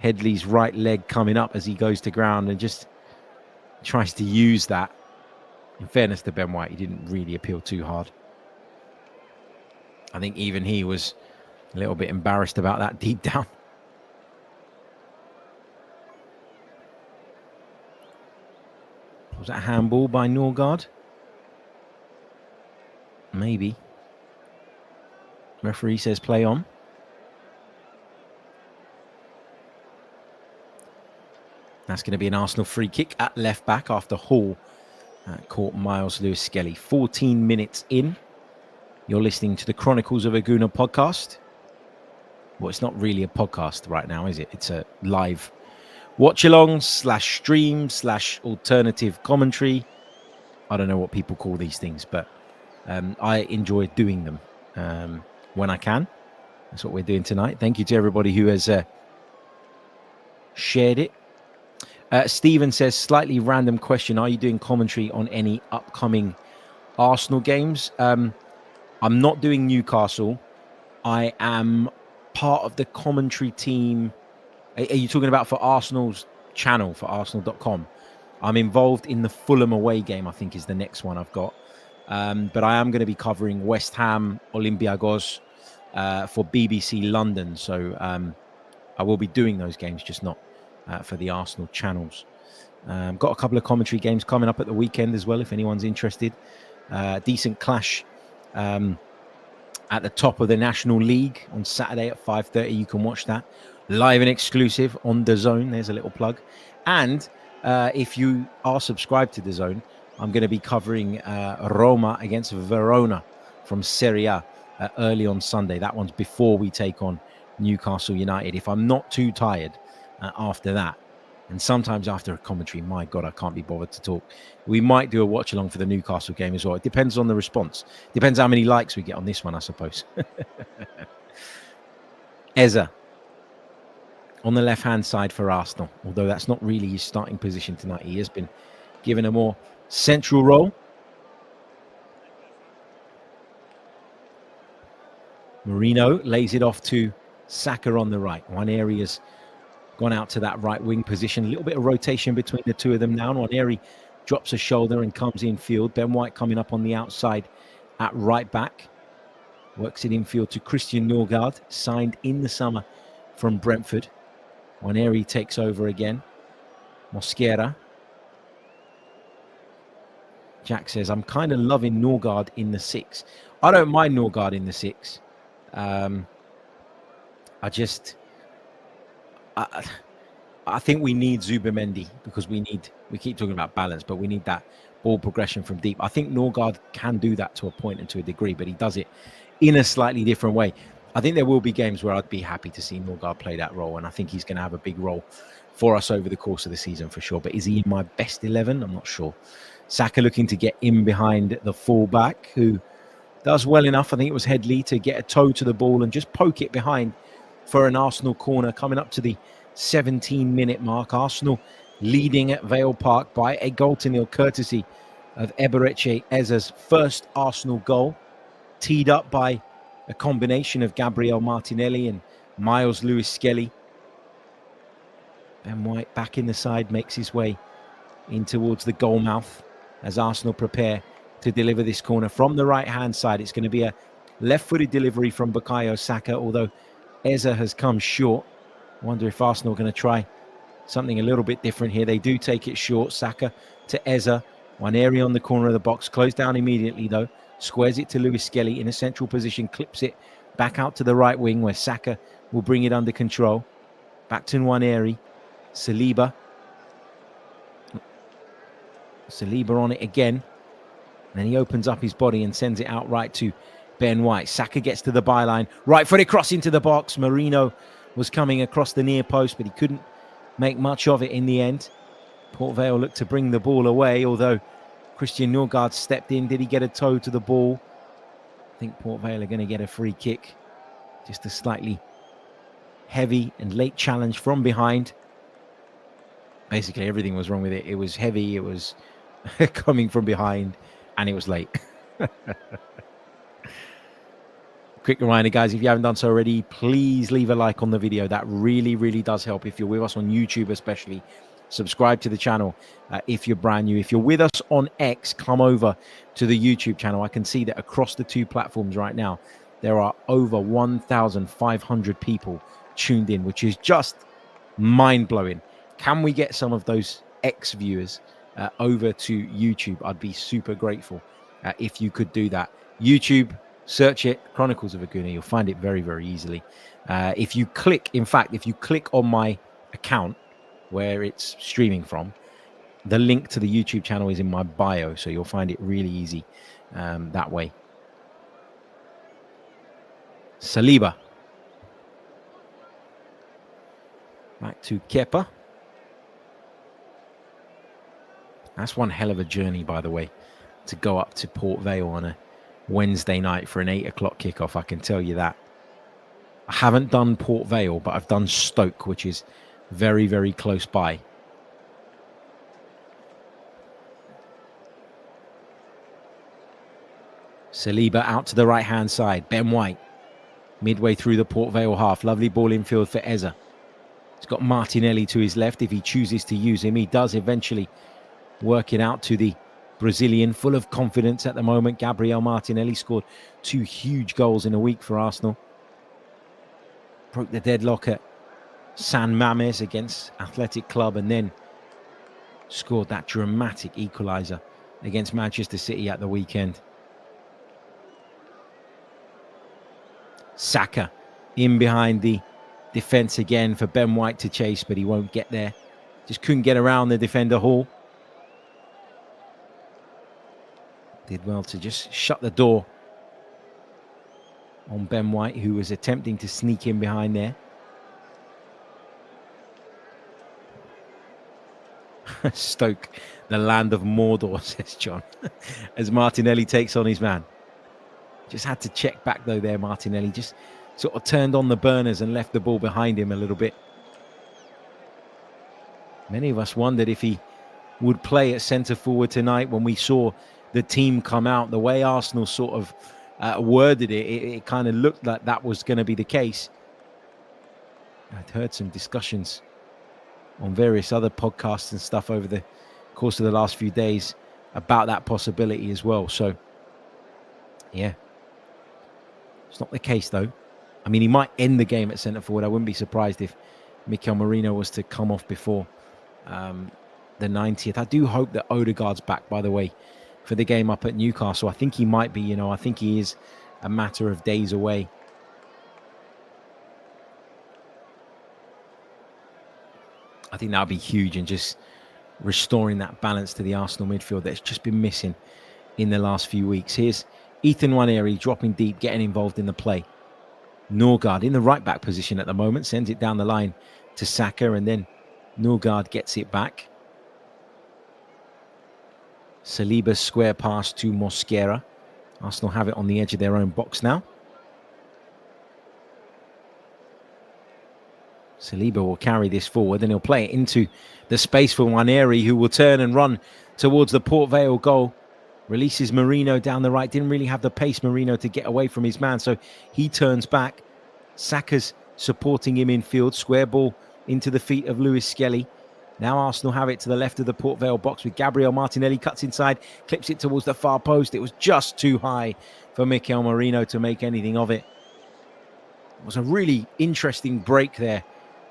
Headley's right leg coming up as he goes to ground and just tries to use that. In fairness to Ben White, he didn't really appeal too hard. I think even he was a little bit embarrassed about that deep down. Was that a handball by Norgard? Maybe. Referee says play on. That's going to be an Arsenal free kick at left back after Hall caught Miles Lewis-Skelly. 14 minutes in. You're listening to the Chronicles of a Gooner podcast. Well, it's not really a podcast right now, is it? It's a live watch-along / stream / alternative commentary. I don't know what people call these things, but I enjoy doing them when I can. That's what we're doing tonight. Thank you to everybody who has shared it. Stephen says, slightly random question. Are you doing commentary on any upcoming Arsenal games? I'm not doing Newcastle. I am part of the commentary team. Are you talking about for Arsenal's channel, for arsenal.com? I'm involved in the Fulham away game, I think is the next one I've got. But I am going to be covering West Ham, Olympiacos for BBC London. So I will be doing those games, just not for the Arsenal channels. Got a couple of commentary games coming up at the weekend as well, if anyone's interested. Decent clash at the top of the National League on Saturday at 5:30. You can watch that live and exclusive on DAZN. There's a little plug. And if you are subscribed to DAZN, I'm going to be covering Roma against Verona from Serie A early on Sunday. That one's before we take on Newcastle United. If I'm not too tired after that, and sometimes after a commentary, my God, I can't be bothered to talk. We might do a watch along for the Newcastle game as well. It depends on the response. Depends how many likes we get on this one, I suppose. Eza on the left-hand side for Arsenal, although that's not really his starting position tonight. He has been given a more central role. Marino lays it off to Saka on the right. One area's gone out to that right wing position. A little bit of rotation between the two of them now. Nwaneri drops a shoulder and comes infield. Ben White coming up on the outside at right back. Works it infield to Christian Norgard, signed in the summer from Brentford. Nwaneri takes over again. Mosquera. Jack says, I'm kind of loving Norgard in the 6. I don't mind Norgard in the 6. I think we need Zubimendi because we keep talking about balance, but we need that ball progression from deep. I think Norgard can do that to a point and to a degree, but he does it in a slightly different way. I think there will be games where I'd be happy to see Norgard play that role, and I think he's going to have a big role for us over the course of the season for sure. But is he in my best 11? I'm not sure. Saka looking to get in behind the fullback, who does well enough. I think it was Headley to get a toe to the ball and just poke it behind for an Arsenal corner coming up to the 17-minute mark. Arsenal leading at Vale Park by a goal to nil, courtesy of Eberechi Eza's first Arsenal goal, teed up by a combination of Gabriel Martinelli and Miles Lewis-Skelly. Ben White back in the side, makes his way in towards the goal mouth as Arsenal prepare to deliver this corner from the right-hand side. It's going to be a left-footed delivery from Bukayo Saka, although Eza has come short. I wonder if Arsenal are going to try something a little bit different here. They do take it short. Saka to Eza. Nwaneri on the corner of the box. Closed down immediately, though. Squares it to Lewis-Skelly in a central position. Clips it back out to the right wing where Saka will bring it under control. Back to Nwaneri. Saliba on it again. And then he opens up his body and sends it out right to Ben White. Saka gets to the byline. Right footed cross into the box. Marino was coming across the near post, but he couldn't make much of it in the end. Port Vale looked to bring the ball away, although Christian Norgard stepped in. Did he get a toe to the ball? I think Port Vale are going to get a free kick. Just a slightly heavy and late challenge from behind. Basically, everything was wrong with it. It was heavy, it was coming from behind, and it was late. Quick reminder, guys, if you haven't done so already, please leave a like on the video. That really, really does help. If you're with us on YouTube especially, subscribe to the channel if you're brand new. If you're with us on X, come over to the YouTube channel. I can see that across the two platforms right now, there are over 1,500 people tuned in, which is just mind-blowing. Can we get some of those X viewers over to YouTube? I'd be super grateful if you could do that. YouTube, search it, Chronicles of a Gooner. You'll find it very, very easily. If you click on my account, where it's streaming from. The link to the YouTube channel is in my bio, so you'll find it really easy that way. Saliba. Back to Kepa. That's one hell of a journey, by the way, to go up to Port Vale on a Wednesday night for an 8 o'clock kickoff. I can tell you that. I haven't done Port Vale, but I've done Stoke, which is very, very close by. Saliba out to the right-hand side. Ben White, midway through the Port Vale half. Lovely ball infield for Eza. He's got Martinelli to his left. If he chooses to use him, he does eventually work it out to the Brazilian, full of confidence at the moment. Gabriel Martinelli scored 2 huge goals in a week for Arsenal. Broke the deadlock at San Mamés against Athletic Club, and then scored that dramatic equaliser against Manchester City at the weekend. Saka in behind the defence again for Ben White to chase, but he won't get there. Just couldn't get around the defender Hall. Did well to just shut the door on Ben White, who was attempting to sneak in behind there. Stoke, the land of Mordor, says John, as Martinelli takes on his man. Just had to check back though there, Martinelli. Just sort of turned on the burners and left the ball behind him a little bit. Many of us wondered if he would play at centre-forward tonight when we saw the team come out. The way Arsenal sort of worded it, it kind of looked like that was going to be the case. I'd heard some discussions on various other podcasts and stuff over the course of the last few days about that possibility as well. So, yeah. It's not the case, though. I mean, he might end the game at centre-forward. I wouldn't be surprised if Mikel Merino was to come off before the 90th. I do hope that Odegaard's back, by the way, for the game up at Newcastle. I think he might be, I think he is a matter of days away. I think that would be huge in just restoring that balance to the Arsenal midfield that's just been missing in the last few weeks. Here's Ethan Nwaneri dropping deep, getting involved in the play. Norgard in the right-back position at the moment, sends it down the line to Saka, and then Norgard gets it back. Saliba's square pass to Mosquera. Arsenal have it on the edge of their own box now. Saliba will carry this forward, and he'll play it into the space for Nwaneri, who will turn and run towards the Port Vale goal. Releases Merino down the right. Didn't really have the pace, Merino, to get away from his man, so he turns back. Saka's supporting him in field. Square ball into the feet of Lewis Skelly. Now Arsenal have it to the left of the Port Vale box with Gabriel Martinelli. Cuts inside, clips it towards the far post. It was just too high for Mikel Merino to make anything of it. It was a really interesting break there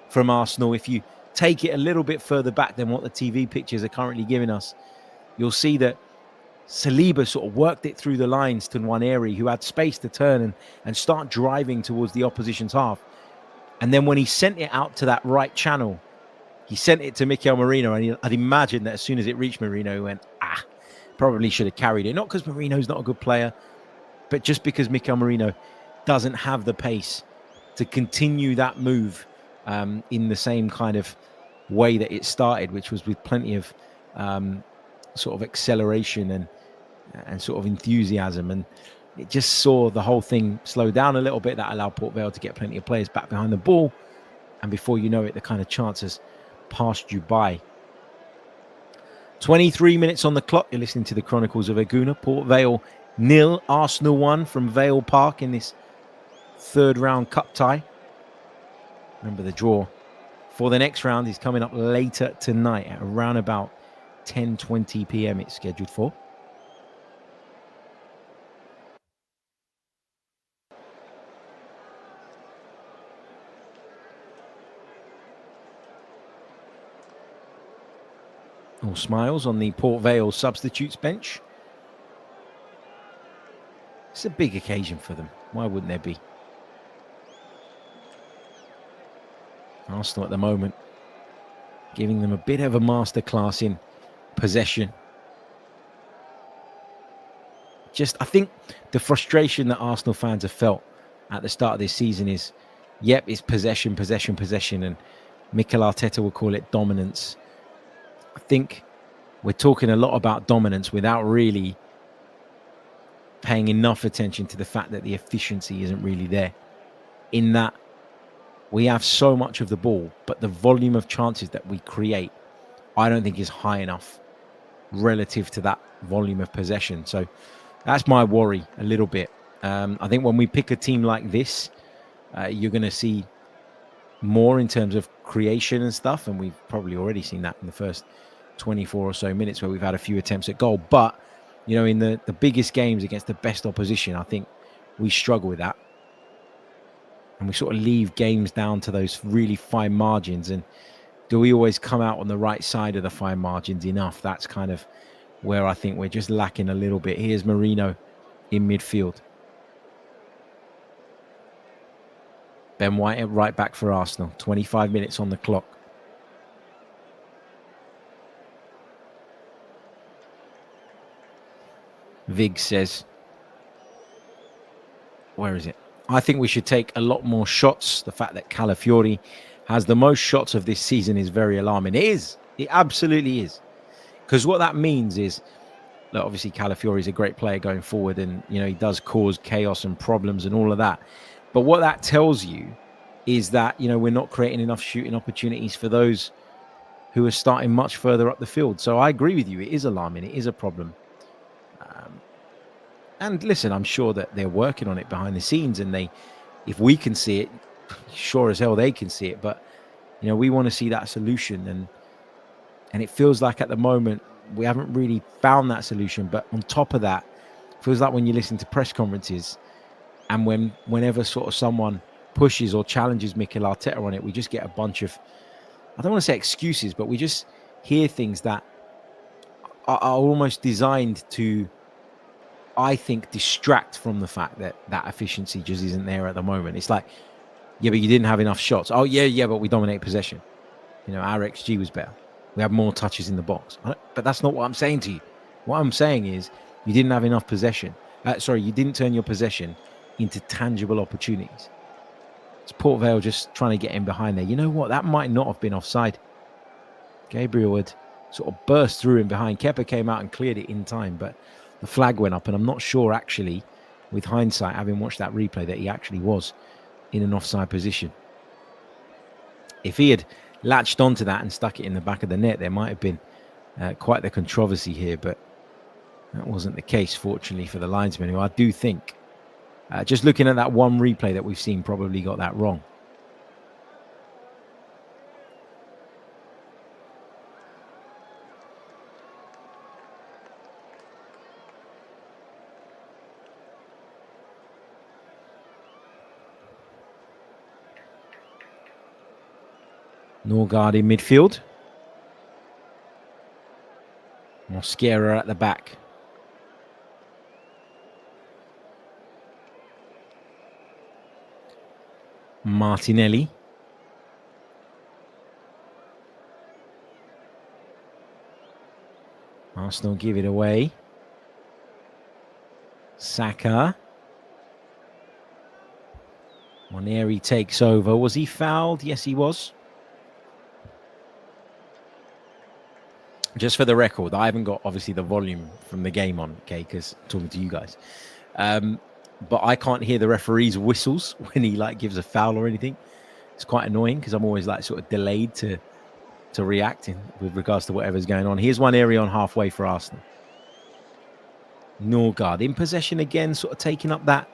from Arsenal. If you take it a little bit further back than what the TV pictures are currently giving us, you'll see that Saliba sort of worked it through the lines to Nwaneri, who had space to turn and start driving towards the opposition's half. And then when he sent it out to that right channel, he sent it to Mikel Merino, and I'd imagine that as soon as it reached Merino, he went, probably should have carried it. Not because Merino's not a good player, but just because Mikel Merino doesn't have the pace to continue that move in the same kind of way that it started, which was with plenty of sort of acceleration and sort of enthusiasm. And it just saw the whole thing slow down a little bit. That allowed Port Vale to get plenty of players back behind the ball. And before you know it, the kind of chances passed you by. 23 minutes on the clock. You're listening to the Chronicles of Aguna. Port Vale 0, Arsenal 1 from Vale Park in this third round cup tie. Remember, the draw for the next round is coming up later tonight at around about 10:20 p.m. it's scheduled for. All smiles on the Port Vale substitutes bench. It's a big occasion for them. Why wouldn't there be? Arsenal at the moment giving them a bit of a masterclass in possession. I think the frustration that Arsenal fans have felt at the start of this season is, yep, it's possession, and Mikel Arteta will call it dominance. I think we're talking a lot about dominance without really paying enough attention to the fact that the efficiency isn't really there. In that we have so much of the ball, but the volume of chances that we create, I don't think is high enough relative to that volume of possession. So that's my worry a little bit. I think when we pick a team like this, you're going to see more in terms of creation and stuff. And we've probably already seen that in the first 24 or so minutes where we've had a few attempts at goal. But, you know, in the biggest games against the best opposition, I think we struggle with that. And we sort of leave games down to those really fine margins. And do we always come out on the right side of the fine margins enough? That's kind of where I think we're just lacking a little bit. Here's Merino in midfield. Ben White at right back for Arsenal. 25 minutes on the clock. Vig says, where is it? I think we should take a lot more shots. The fact that Calafiori has the most shots of this season is very alarming. It is. It absolutely is. Because what that means is, look, obviously Calafiori is a great player going forward, and you know he does cause chaos and problems and all of that. But what that tells you is that, you know, we're not creating enough shooting opportunities for those who are starting much further up the field. So I agree with you. It is alarming. It is a problem. And listen, I'm sure that they're working on it behind the scenes, and if we can see it, sure as hell they can see it. But, you know, we want to see that solution. And it feels like at the moment we haven't really found that solution. But on top of that, it feels like when you listen to press conferences and whenever sort of someone pushes or challenges Mikel Arteta on it, we just get a bunch of, I don't want to say excuses, but we just hear things that are almost designed to, I think, distract from the fact that that efficiency just isn't there at the moment. It's like, yeah, but you didn't have enough shots. Oh, yeah, but we dominate possession. You know, our XG was better. We had more touches in the box. But that's not what I'm saying to you. What I'm saying is you didn't have enough possession. You didn't turn your possession into tangible opportunities. It's Port Vale just trying to get in behind there. You know what? That might not have been offside. Gabriel had sort of burst through in behind. Kepa came out and cleared it in time, but the flag went up, and I'm not sure actually, with hindsight, having watched that replay, that he actually was in an offside position. If he had latched onto that and stuck it in the back of the net, there might have been quite the controversy here, but that wasn't the case, fortunately, for the linesman, who I do think, just looking at that one replay that we've seen, probably got that wrong. Norgard in midfield. Mosquera at the back. Martinelli. Arsenal give it away. Saka. Moneri takes over. Was he fouled? Yes, he was. Just for the record, I haven't got, obviously, the volume from the game on, okay, because I'm talking to you guys. But I can't hear the referee's whistles when he, like, gives a foul or anything. It's quite annoying because I'm always, like, sort of delayed to react with regards to whatever's going on. Here's one area on halfway for Arsenal. Norgard in possession again, sort of taking up that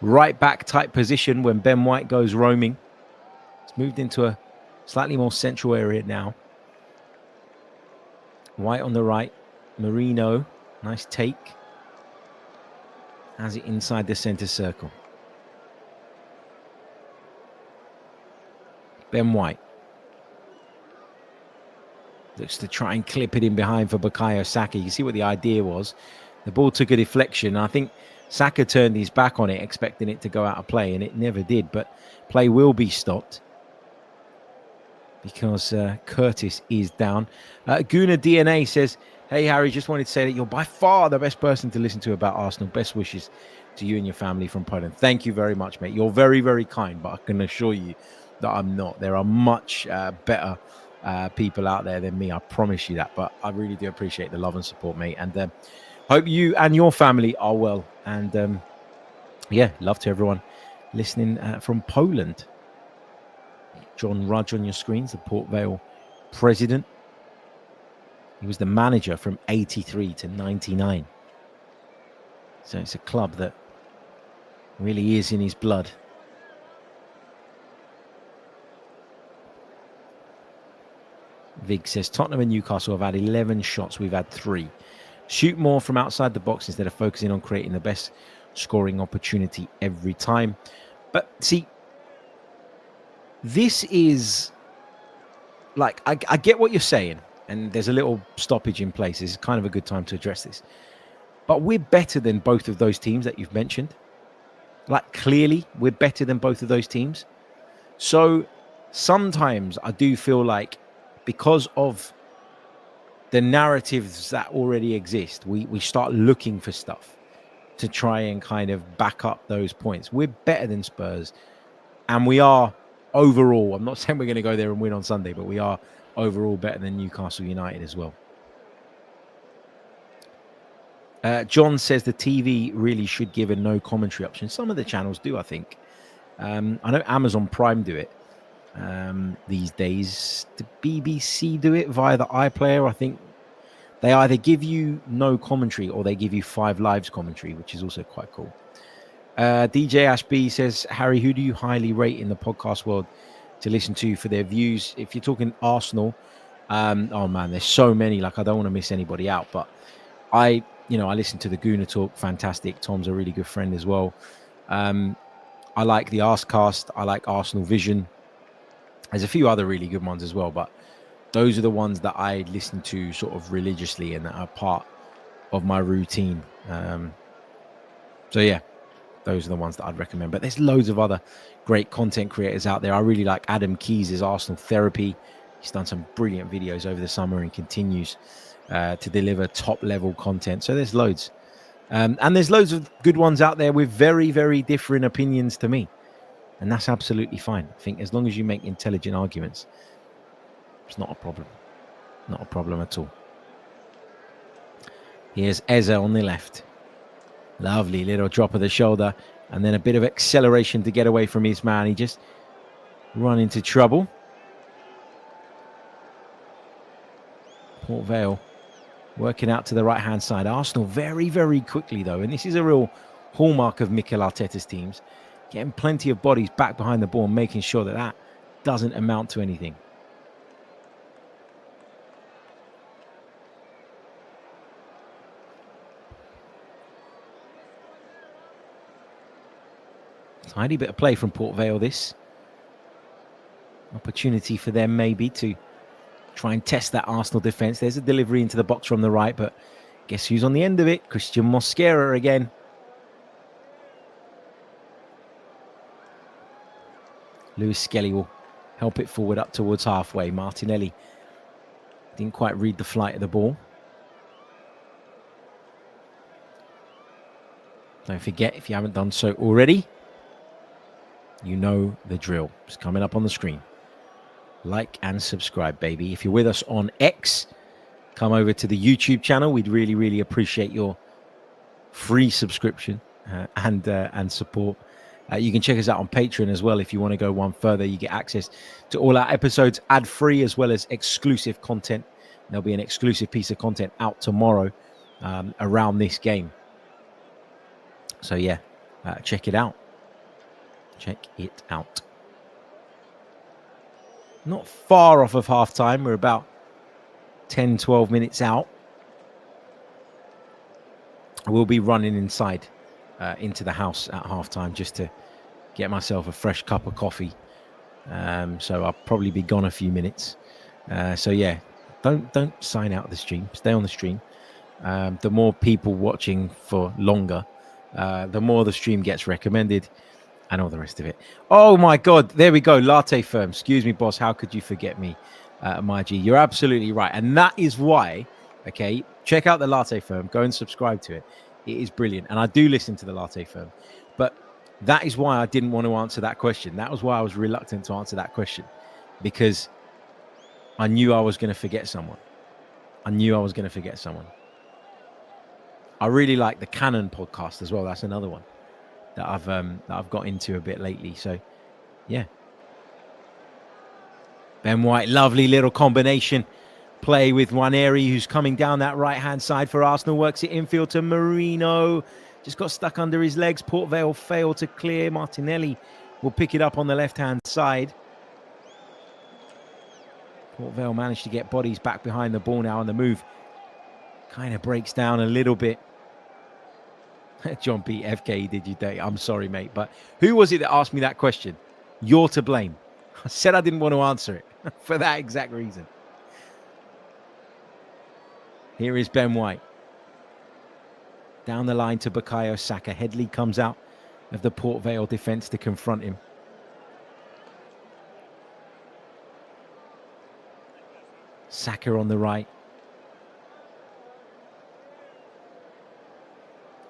right-back type position when Ben White goes roaming. It's moved into a slightly more central area now. White on the right. Merino, nice take. Has it inside the centre circle. Ben White looks to try and clip it in behind for Bukayo Saka. You see what the idea was. The ball took a deflection. I think Saka turned his back on it, expecting it to go out of play, and it never did. But play will be stopped. because Curtis is down. Guna DNA says, hey, Harry, just wanted to say that you're by far the best person to listen to about Arsenal. Best wishes to you and your family from Poland. Thank you very much, mate. You're very, very kind, but I can assure you that I'm not. There are much better people out there than me. I promise you that. But I really do appreciate the love and support, mate. And hope you and your family are well. And yeah, love to everyone listening from Poland. John Rudge on your screens, the Port Vale president. He was the manager from 83 to 99. So it's a club that really is in his blood. Vig says, Tottenham and Newcastle have had 11 shots. We've had 3. Shoot more from outside the box instead of focusing on creating the best scoring opportunity every time. But see, this is like, I get what you're saying. And there's a little stoppage in place. It's kind of a good time to address this. But we're better than both of those teams that you've mentioned. Like, clearly, we're better than both of those teams. So sometimes I do feel like because of the narratives that already exist, we start looking for stuff to try and kind of back up those points. We're better than Spurs. And we are overall, I'm not saying we're going to go there and win on Sunday, but we are overall better than Newcastle United as well. John says the TV really should give a no commentary option. Some of the channels do, I think. I know Amazon Prime do it these days. The BBC do it via the iPlayer. I think they either give you no commentary or they give you 5 Lives commentary, which is also quite cool. DJ Ashby says, Harry, who do you highly rate in the podcast world to listen to for their views? If you're talking Arsenal, oh man, there's so many. Like, I don't want to miss anybody out, but I listen to the Guna Talk. Fantastic. Tom's a really good friend as well. I like the Arscast. I like Arsenal Vision. There's a few other really good ones as well, but those are the ones that I listen to sort of religiously and that are part of my routine. So yeah, those are the ones that I'd recommend. But there's loads of other great content creators out there. I really like Adam Keyes' Arsenal Therapy. He's done some brilliant videos over the summer and continues to deliver top-level content. So there's loads. And there's loads of good ones out there with very, very different opinions to me. And that's absolutely fine. I think as long as you make intelligent arguments, it's not a problem. Not a problem at all. Here's Eze on the left. Lovely little drop of the shoulder. And then a bit of acceleration to get away from his man. He just run into trouble. Port Vale working out to the right-hand side. Arsenal very, very quickly, though. And this is a real hallmark of Mikel Arteta's teams. Getting plenty of bodies back behind the ball and making sure that that doesn't amount to anything. Tidy bit of play from Port Vale, this. Opportunity for them maybe to try and test that Arsenal defence. There's a delivery into the box from the right, but guess who's on the end of it? Christian Mosquera again. Lewis Skelly will help it forward up towards halfway. Martinelli didn't quite read the flight of the ball. Don't forget, if you haven't done so already, you know the drill. It's coming up on the screen. Like and subscribe, baby. If you're with us on X, come over to the YouTube channel. We'd really, really appreciate your free subscription and support. You can check us out on Patreon as well. If you want to go one further, you get access to all our episodes ad-free as well as exclusive content. There'll be an exclusive piece of content out tomorrow around this game. So yeah, check it out. Check it out. Not far off of half-time. We're about 10, 12 minutes out. We'll be running inside into the house at half-time just to get myself a fresh cup of coffee. So I'll probably be gone a few minutes. So yeah, don't sign out of the stream. Stay on the stream. The more people watching for longer, the more the stream gets recommended. and all the rest of it. Oh my God, there we go. Latte Firm. Excuse me, boss. How could you forget me, my G? You're absolutely right. And that is why, okay, check out the Latte Firm. Go and subscribe to it. It is brilliant. And I do listen to the Latte Firm. But that is why I didn't want to answer that question. That was why I was reluctant to answer that question, because I knew I was going to forget someone. I really like the Canon podcast as well. That's another one that I've got into a bit lately. So, yeah. Ben White, lovely little combination play with Nwaneri, who's coming down that right-hand side for Arsenal. Works it infield to Marino. Just got stuck under his legs. Port Vale failed to clear. Martinelli will pick it up on the left-hand side. Port Vale managed to get bodies back behind the ball now on the move. Kind of breaks down a little bit. John P. FK, did you date? I'm sorry, mate. But who was it that asked me that question? You're to blame. I said I didn't want to answer it for that exact reason. Here is Ben White. Down the line to Bukayo Saka. Headley comes out of the Port Vale defence to confront him. Saka on the right.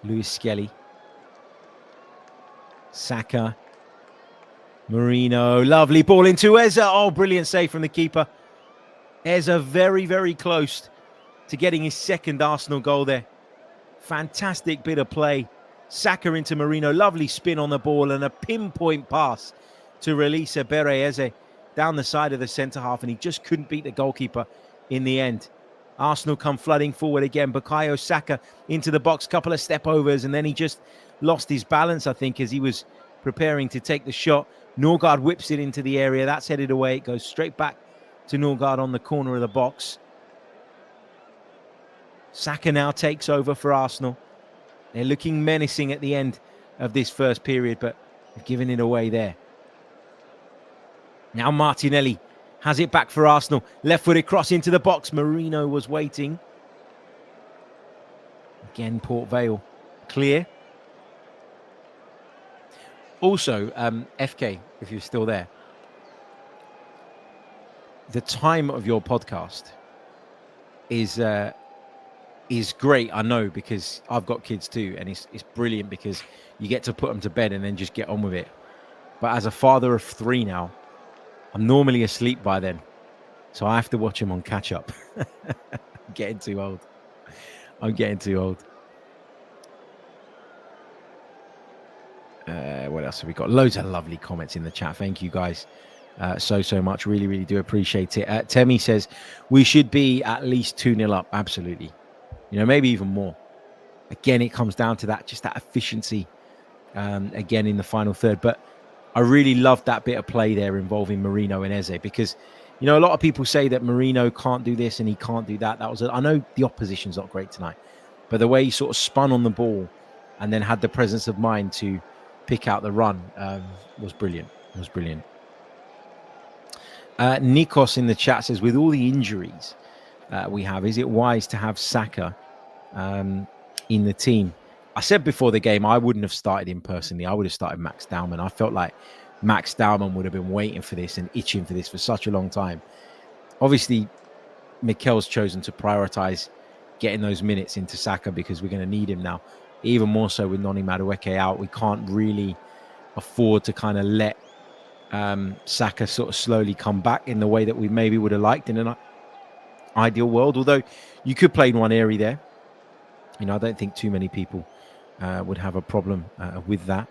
Lewis Skelly. Saka. Marino. Lovely ball into Eze. Oh, brilliant save from the keeper. Eze very, very close to getting his second Arsenal goal there. Fantastic bit of play. Saka into Marino. Lovely spin on the ball and a pinpoint pass to release Ebere Eze down the side of the centre-half, and he just couldn't beat the goalkeeper in the end. Arsenal come flooding forward again. Bukayo Saka into the box, couple of step overs, and then he just lost his balance, I think, as he was preparing to take the shot. Norgard whips it into the area. That's headed away. It goes straight back to Norgard on the corner of the box. Saka now takes over for Arsenal. They're looking menacing at the end of this first period, but they've given it away there. Now Martinelli has it back for Arsenal. Left-footed cross into the box. Marino was waiting. Again, Port Vale clear. Also, FK, if you're still there, the time of your podcast is great, I know, because I've got kids too, and it's brilliant because you get to put them to bed and then just get on with it. But as a father of 3 now, I'm normally asleep by then, so I have to watch them on catch up. I'm getting too old. What else have we got? Loads of lovely comments in the chat. Thank you guys so much. Really do appreciate it. Temi says we should be at least 2-0 up. Absolutely. Maybe even more. Again, it comes down to that efficiency again in the final third. But I really loved that bit of play there involving Marino and Eze, because, a lot of people say that Marino can't do this and he can't do that. I know the opposition's not great tonight, but the way he sort of spun on the ball and then had the presence of mind to pick out the run was brilliant. Nikos in the chat says, with all the injuries we have, is it wise to have Saka in the team? I said before the game I wouldn't have started him personally. I would have started Max Dowman. I felt like Max Dowman would have been waiting for this and itching for this for such a long time. Obviously, Mikel's chosen to prioritise getting those minutes into Saka because we're going to need him now. Even more so with Noni Madueke out. We can't really afford to kind of let Saka sort of slowly come back in the way that we maybe would have liked in an ideal world. Although you could play Nwaneri there. I don't think too many people would have a problem with that.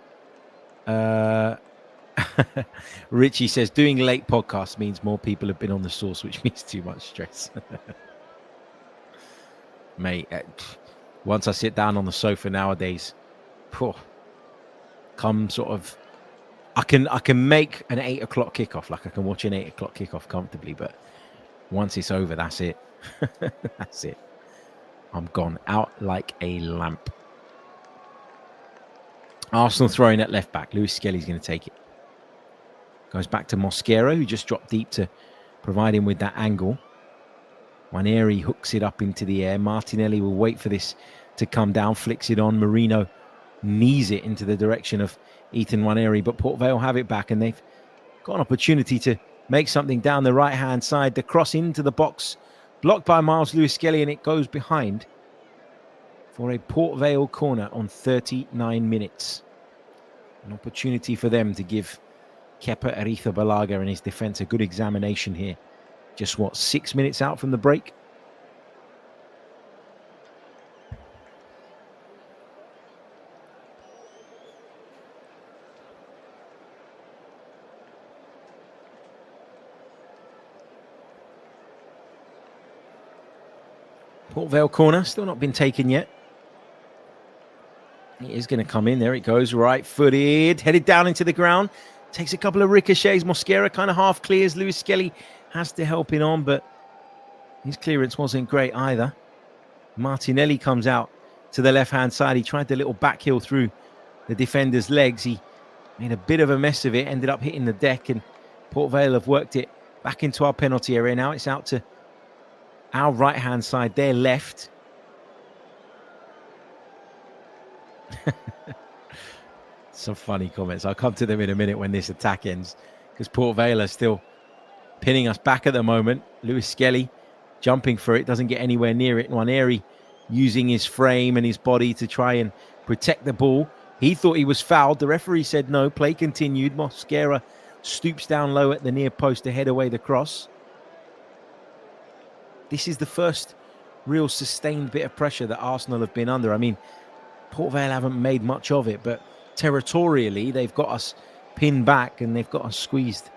Richie says, doing late podcasts means more people have been on the source, which means too much stress. Mate, once I sit down on the sofa nowadays, come sort of, I can make an 8 o'clock kickoff, like I can watch an 8 o'clock kickoff comfortably, but once it's over, that's it. That's it. I'm gone out like a lamp. Arsenal throwing at left back. Lewis Skelly's going to take it. Goes back to Mosquera, who just dropped deep to provide him with that angle. Nwaneri hooks it up into the air. Martinelli will wait for this to come down, flicks it on. Marino knees it into the direction of Ethan Nwaneri, but Port Vale have it back, and they've got an opportunity to make something down the right-hand side. The cross into the box, blocked by Miles Lewis-Skelly, and it goes behind for a Port Vale corner on 39 minutes. An opportunity for them to give Kepa Arrizabalaga and his defence a good examination here. Just, 6 minutes out from the break? Port Vale corner, still not been taken yet. It is going to come in. There it goes, right-footed, headed down into the ground. Takes a couple of ricochets. Mosquera kind of half clears. Lewis-Skelly has to help him on, but his clearance wasn't great either. Martinelli comes out to the left-hand side. He tried the little back heel through the defender's legs. He made a bit of a mess of it, ended up hitting the deck, and Port Vale have worked it back into our penalty area. Now it's out to our right-hand side, their left. Some funny comments. I'll come to them in a minute when this attack ends, because Port Vale are still pinning us back at the moment. Lewis-Skelly jumping for it, doesn't get anywhere near it. Nwaneri using his frame and his body to try and protect the ball. He thought he was fouled. The referee said no. Play continued. Mosquera stoops down low at the near post to head away the cross. This is the first real sustained bit of pressure that Arsenal have been under. I mean, Port Vale haven't made much of it, but territorially, they've got us pinned back and they've got us squeezed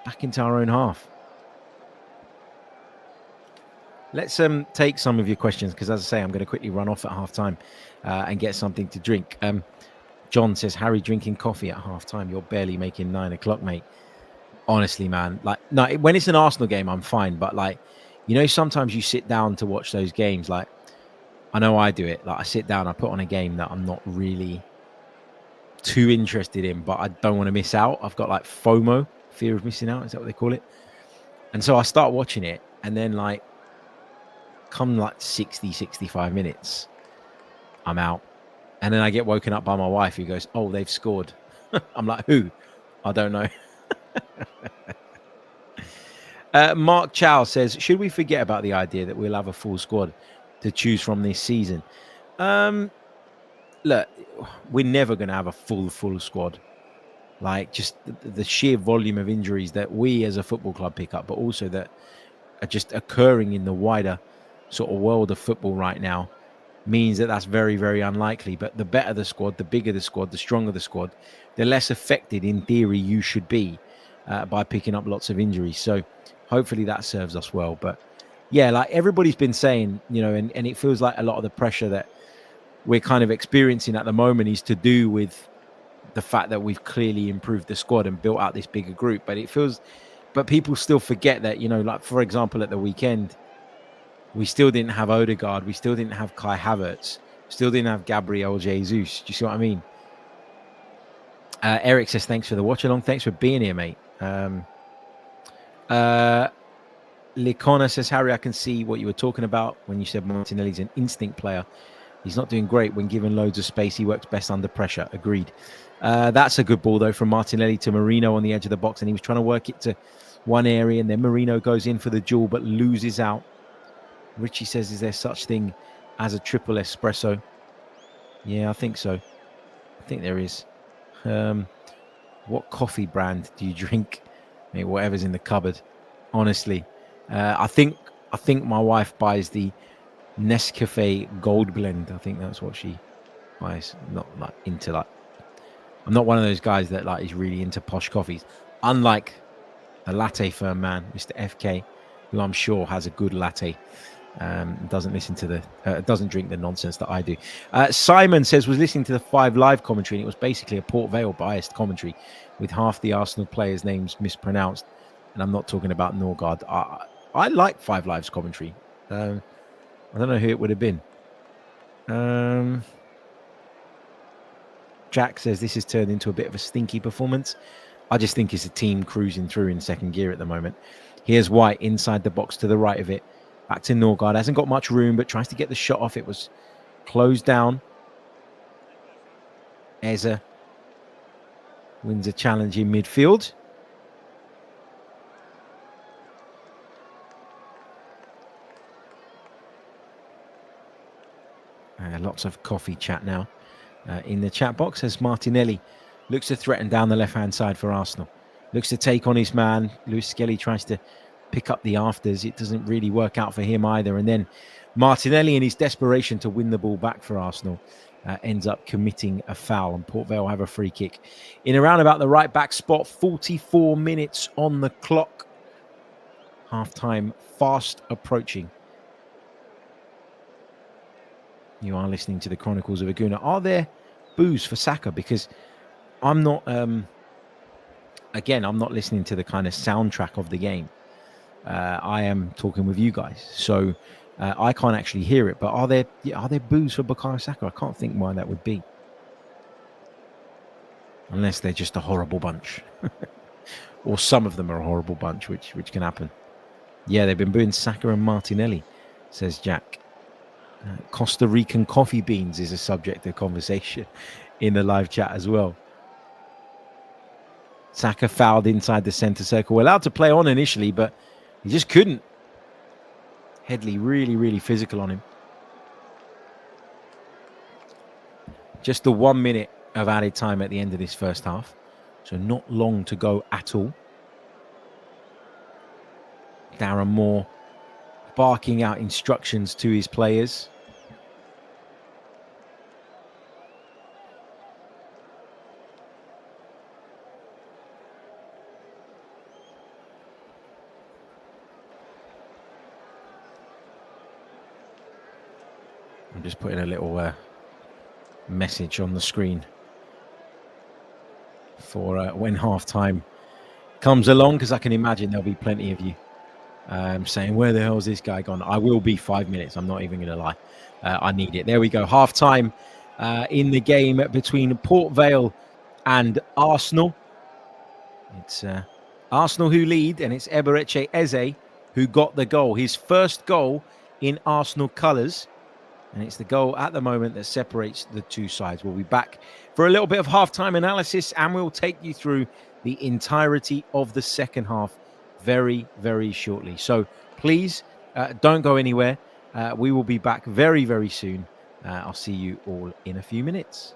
back into our own half. Let's take some of your questions, because as I say, I'm going to quickly run off at half-time and get something to drink. John says, Harry drinking coffee at half-time. You're barely making 9 o'clock, mate. Honestly, man. No, when it's an Arsenal game, I'm fine. But, sometimes you sit down to watch those games. I know I do it. I sit down, I put on a game that I'm not really too interested in, but I don't want to miss out. I've got FOMO, fear of missing out. Is that what they call it? And so I start watching it, and then come 60, 65 minutes, I'm out. And then I get woken up by my wife, who goes, oh, they've scored. I'm like, who? I don't know. Mark Chow says, should we forget about the idea that we'll have a full squad to choose from this season? Look, we're never going to have a full squad. Just the sheer volume of injuries that we as a football club pick up, but also that are just occurring in the wider sort of world of football right now, means that that's very, very unlikely. But the better the squad, the bigger the squad, the stronger the squad, the less affected, in theory, you should be by picking up lots of injuries. So hopefully that serves us well. But yeah, everybody's been saying, and it feels like a lot of the pressure that we're kind of experiencing at the moment is to do with the fact that we've clearly improved the squad and built out this bigger group. But people still forget that, for example, at the weekend, we still didn't have Odegaard. We still didn't have Kai Havertz. Still didn't have Gabriel Jesus. Do you see what I mean? Eric says, thanks for the watch along. Thanks for being here, mate. Licona says, Harry, I can see what you were talking about when you said Martinelli's an instinct player. He's not doing great when given loads of space. He works best under pressure. Agreed. That's a good ball, though, from Martinelli to Marino on the edge of the box. And he was trying to work it to one area. And then Marino goes in for the duel, but loses out. Richie says, is there such thing as a triple espresso? Yeah, I think so. I think there is. What coffee brand do you drink? I mean, whatever's in the cupboard. Honestly, I think my wife buys the Nescafe Gold Blend. I think that's what she buys. Not I'm not one of those guys that is really into posh coffees. Unlike the latte firm man, Mr. FK, who I'm sure has a good latte. Doesn't listen to doesn't drink the nonsense that I do. Simon says, was listening to the 5 Live commentary, and it was basically a Port Vale biased commentary with half the Arsenal players' names mispronounced. And I'm not talking about Norgard. I like 5 Live's commentary. I don't know who it would have been. Jack says this has turned into a bit of a stinky performance. I just think it's a team cruising through in second gear at the moment. Here's White inside the box to the right of it. Back to Norgard. Hasn't got much room, but tries to get the shot off. It was closed down. Eze Wins a challenge in midfield. Lots of coffee chat now in the chat box as Martinelli looks to threaten down the left-hand side for Arsenal. Looks to take on his man. Lewis Skelly tries to pick up the afters. It doesn't really work out for him either. And then Martinelli, in his desperation to win the ball back for Arsenal, ends up committing a foul. And Port Vale have a free kick in around about the right-back spot. 44 minutes on the clock. Half-time fast approaching. You are listening to the Chronicles of a Gooner. Are there boos for Saka? Because I'm not, again, I'm not listening to the kind of soundtrack of the game. I am talking with you guys. So I can't actually hear it. But are there boos for Bukayo Saka? I can't think why that would be. Unless they're just a horrible bunch. Or some of them are a horrible bunch, which can happen. Yeah, they've been booing Saka and Martinelli, says Jack. Costa Rican coffee beans is a subject of conversation in the live chat as well. Saka fouled inside the centre circle. We're allowed to play on initially, but he just couldn't. Headley really, really physical on him. Just the 1 minute of added time at the end of this first half. So not long to go at all. Darren Moore barking out instructions to his players. I'm just putting a little message on the screen for when half-time comes along, because I can imagine there'll be plenty of you saying, where the hell is this guy gone? I will be 5 minutes. I'm not even going to lie. I need it. There we go. Half-time in the game between Port Vale and Arsenal. It's Arsenal who lead, and it's Eberechi Eze who got the goal. His first goal in Arsenal colours. And it's the goal at the moment that separates the two sides. We'll be back for a little bit of halftime analysis, and we'll take you through the entirety of the second half very, very shortly. So please don't go anywhere. We will be back very, very soon. I'll see you all in a few minutes.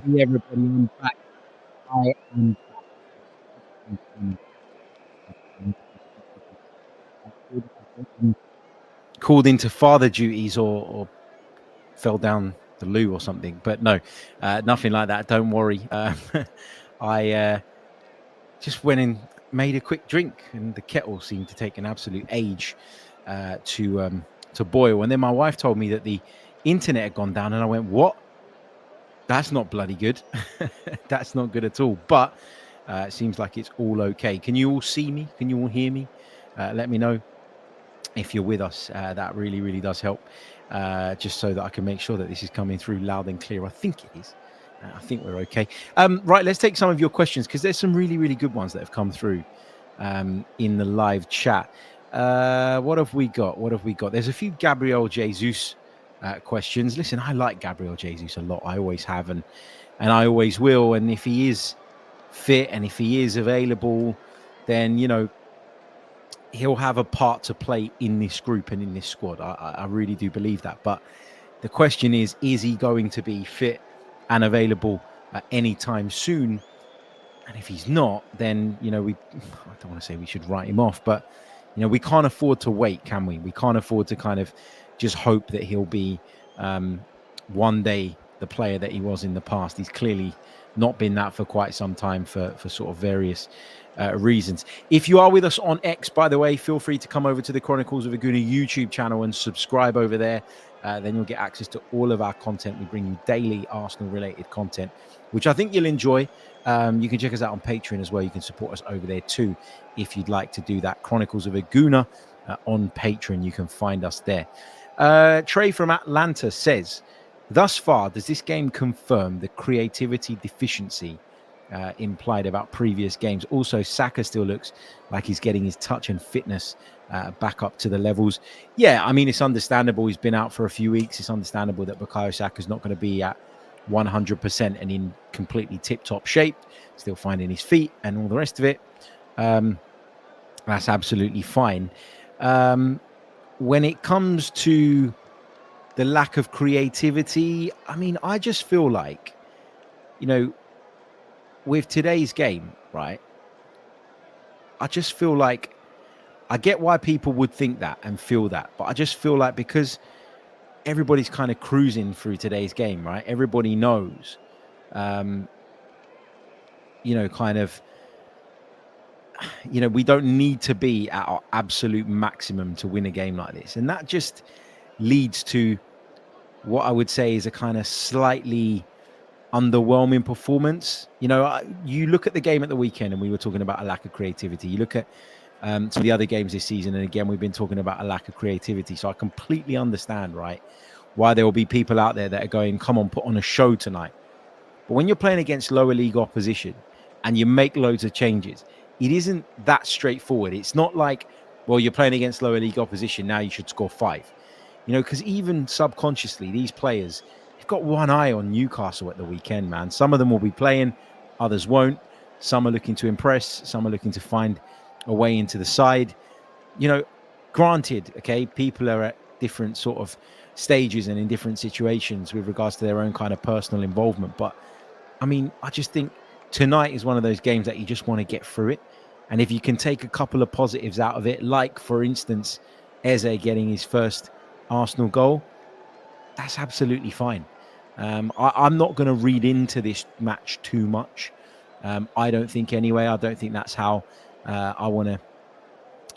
Hey everybody, I'm back. I am called into father duties or fell down the loo or something, but no, nothing like that. Don't worry. I just went and made a quick drink, and the kettle seemed to take an absolute age to boil. And then my wife told me that the internet had gone down, and I went, "What? That's not bloody good. That's not good at all." But it seems like it's all okay. Can you all see me? Can you all hear me? Let me know if you're with us. That really, really does help. Just so that I can make sure that this is coming through loud and clear. I think it is. I think we're okay. Right, let's take some of your questions because there's some really, really good ones that have come through in the live chat. What have we got? What have we got? There's a few Gabriel Jesus questions. Listen, I like Gabriel Jesus a lot. I always have, and I always will. And if he is fit and if he is available, then he'll have a part to play in this group and in this squad. I really do believe that. But the question is he going to be fit and available at any time soon? And if he's not, then, I don't want to say we should write him off, but, we can't afford to wait, can we? We can't afford to kind of just hope that he'll be one day the player that he was in the past. He's clearly not been that for quite some time for sort of various reasons. If you are with us on X, by the way, feel free to come over to the Chronicles of a Gooner YouTube channel and subscribe over there. Then you'll get access to all of our content. We bring you daily Arsenal-related content, which I think you'll enjoy. You can check us out on Patreon as well. You can support us over there too if you'd like to do that. Chronicles of a Gooner on Patreon. You can find us there. Trey from Atlanta says, thus far, does this game confirm the creativity deficiency implied about previous games? Also, Saka still looks like he's getting his touch and fitness back up to the levels. Yeah, I mean, it's understandable. He's been out for a few weeks. It's understandable that Bukayo Saka's not going to be at 100% and in completely tip-top shape, still finding his feet and all the rest of it. That's absolutely fine. When it comes to the lack of creativity, I mean, I just feel like, with today's game, right, I just feel like I get why people would think that and feel that, but I just feel like because everybody's kind of cruising through today's game, right? Everybody knows, we don't need to be at our absolute maximum to win a game like this. And that just leads to what I would say is a kind of slightly underwhelming performance. You look at the game at the weekend and we were talking about a lack of creativity. You look at some of the other games this season, and again, we've been talking about a lack of creativity. So I completely understand, right, why there will be people out there that are going, come on, put on a show tonight. But when you're playing against lower league opposition and you make loads of changes, it isn't that straightforward. It's not like, well, you're playing against lower league opposition, now you should score 5. Because even subconsciously, these players, they've got one eye on Newcastle at the weekend, man. Some of them will be playing, others won't. Some are looking to impress. Some are looking to find a way into the side. Granted, okay, people are at different sort of stages and in different situations with regards to their own kind of personal involvement. But, I mean, I just think tonight is one of those games that you just want to get through it. And if you can take a couple of positives out of it, like, for instance, Eze getting his first Arsenal goal, that's absolutely fine. I'm not going to read into this match too much. I don't think anyway. I don't think that's how I want to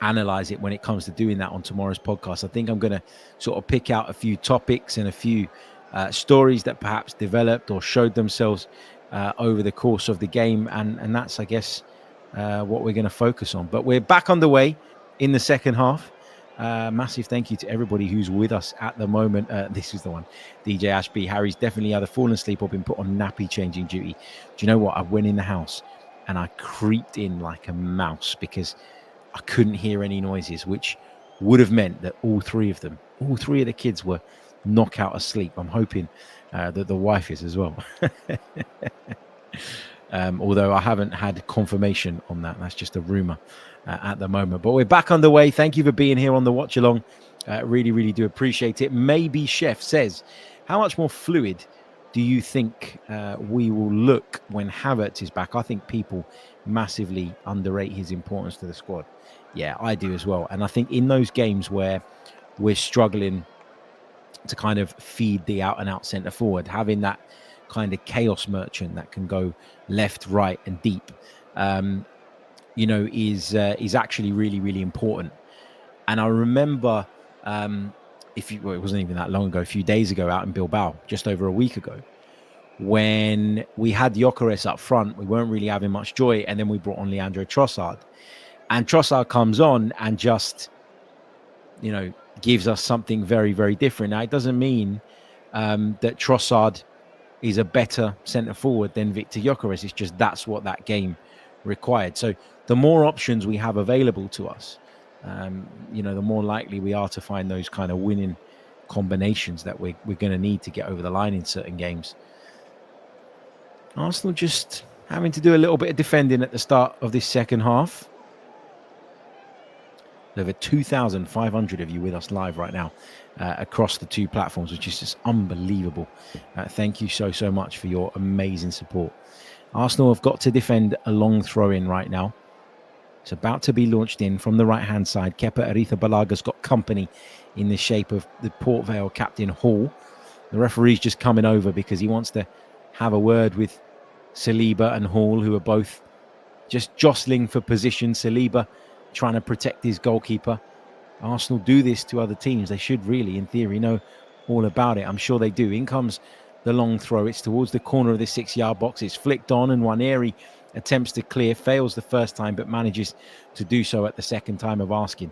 analyze it when it comes to doing that on tomorrow's podcast. I think I'm going to sort of pick out a few topics and a few stories that perhaps developed or showed themselves over the course of the game. And that's, I guess, what we're going to focus on. But we're back underway in the second half. Massive thank you to everybody who's with us at the moment. This is the one, DJ Ashby. Harry's definitely either fallen asleep or been put on nappy changing duty. Do you know what? I went in the house and I creeped in like a mouse because I couldn't hear any noises, which would have meant that all three of the kids were knockout asleep. I'm hoping that the wife is as well. Although I haven't had confirmation on that. That's just a rumor at the moment. But we're back underway. Thank you for being here on the watch along. Really, really do appreciate it. Maybe Chef says, how much more fluid do you think we will look when Havertz is back? I think people massively underrate his importance to the squad. Yeah, I do as well. And I think in those games where we're struggling to kind of feed the out and out centre forward, having that kind of chaos merchant that can go left, right, and deep, is actually really, really important. And I remember, it wasn't even that long ago, a few days ago out in Bilbao, just over a week ago, when we had Gyökeres up front, we weren't really having much joy. And then we brought on Leandro Trossard. And Trossard comes on and just, gives us something very, very different. Now, it doesn't mean that Trossard is a better centre forward than Victor Gyökeres. It's just that's what that game required. So the more options we have available to us, the more likely we are to find those kind of winning combinations that we're going to need to get over the line in certain games. Arsenal just having to do a little bit of defending at the start of this second half. Over 2,500 of you with us live right now across the two platforms, which is just unbelievable. Thank you so much for your amazing support. Arsenal have got to defend a long throw-in right now. It's about to be launched in from the right-hand side. Kepa Arrizabalaga got company in the shape of the Port Vale captain Hall. The referee's just coming over because he wants to have a word with Saliba and Hall, who are both just jostling for position. Saliba trying to protect his goalkeeper. Arsenal do this to other teams. They should really, in theory, know all about it. I'm sure they do. In comes the long throw. It's towards the corner of the 6-yard box. It's flicked on, and Nwaneri attempts to clear. Fails the first time, but manages to do so at the second time of asking.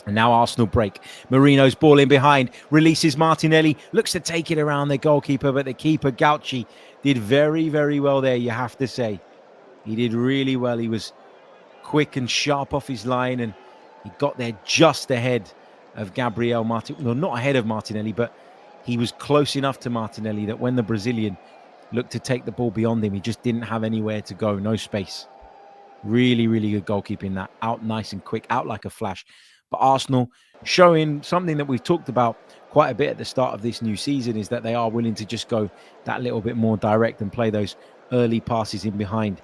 And now Arsenal break. Marino's ball in behind. Releases Martinelli. Looks to take it around the goalkeeper, but the keeper, Gauci, did very, very well there, you have to say. He did really well. He was quick and sharp off his line, and he got there just ahead of Gabriel Martinelli. Well, not ahead of Martinelli, but he was close enough to Martinelli that when the Brazilian looked to take the ball beyond him, he just didn't have anywhere to go, no space. Really, really good goalkeeping that. Out nice and quick, out like a flash. But Arsenal showing something that we've talked about quite a bit at the start of this new season is that they are willing to just go that little bit more direct and play those early passes in behind.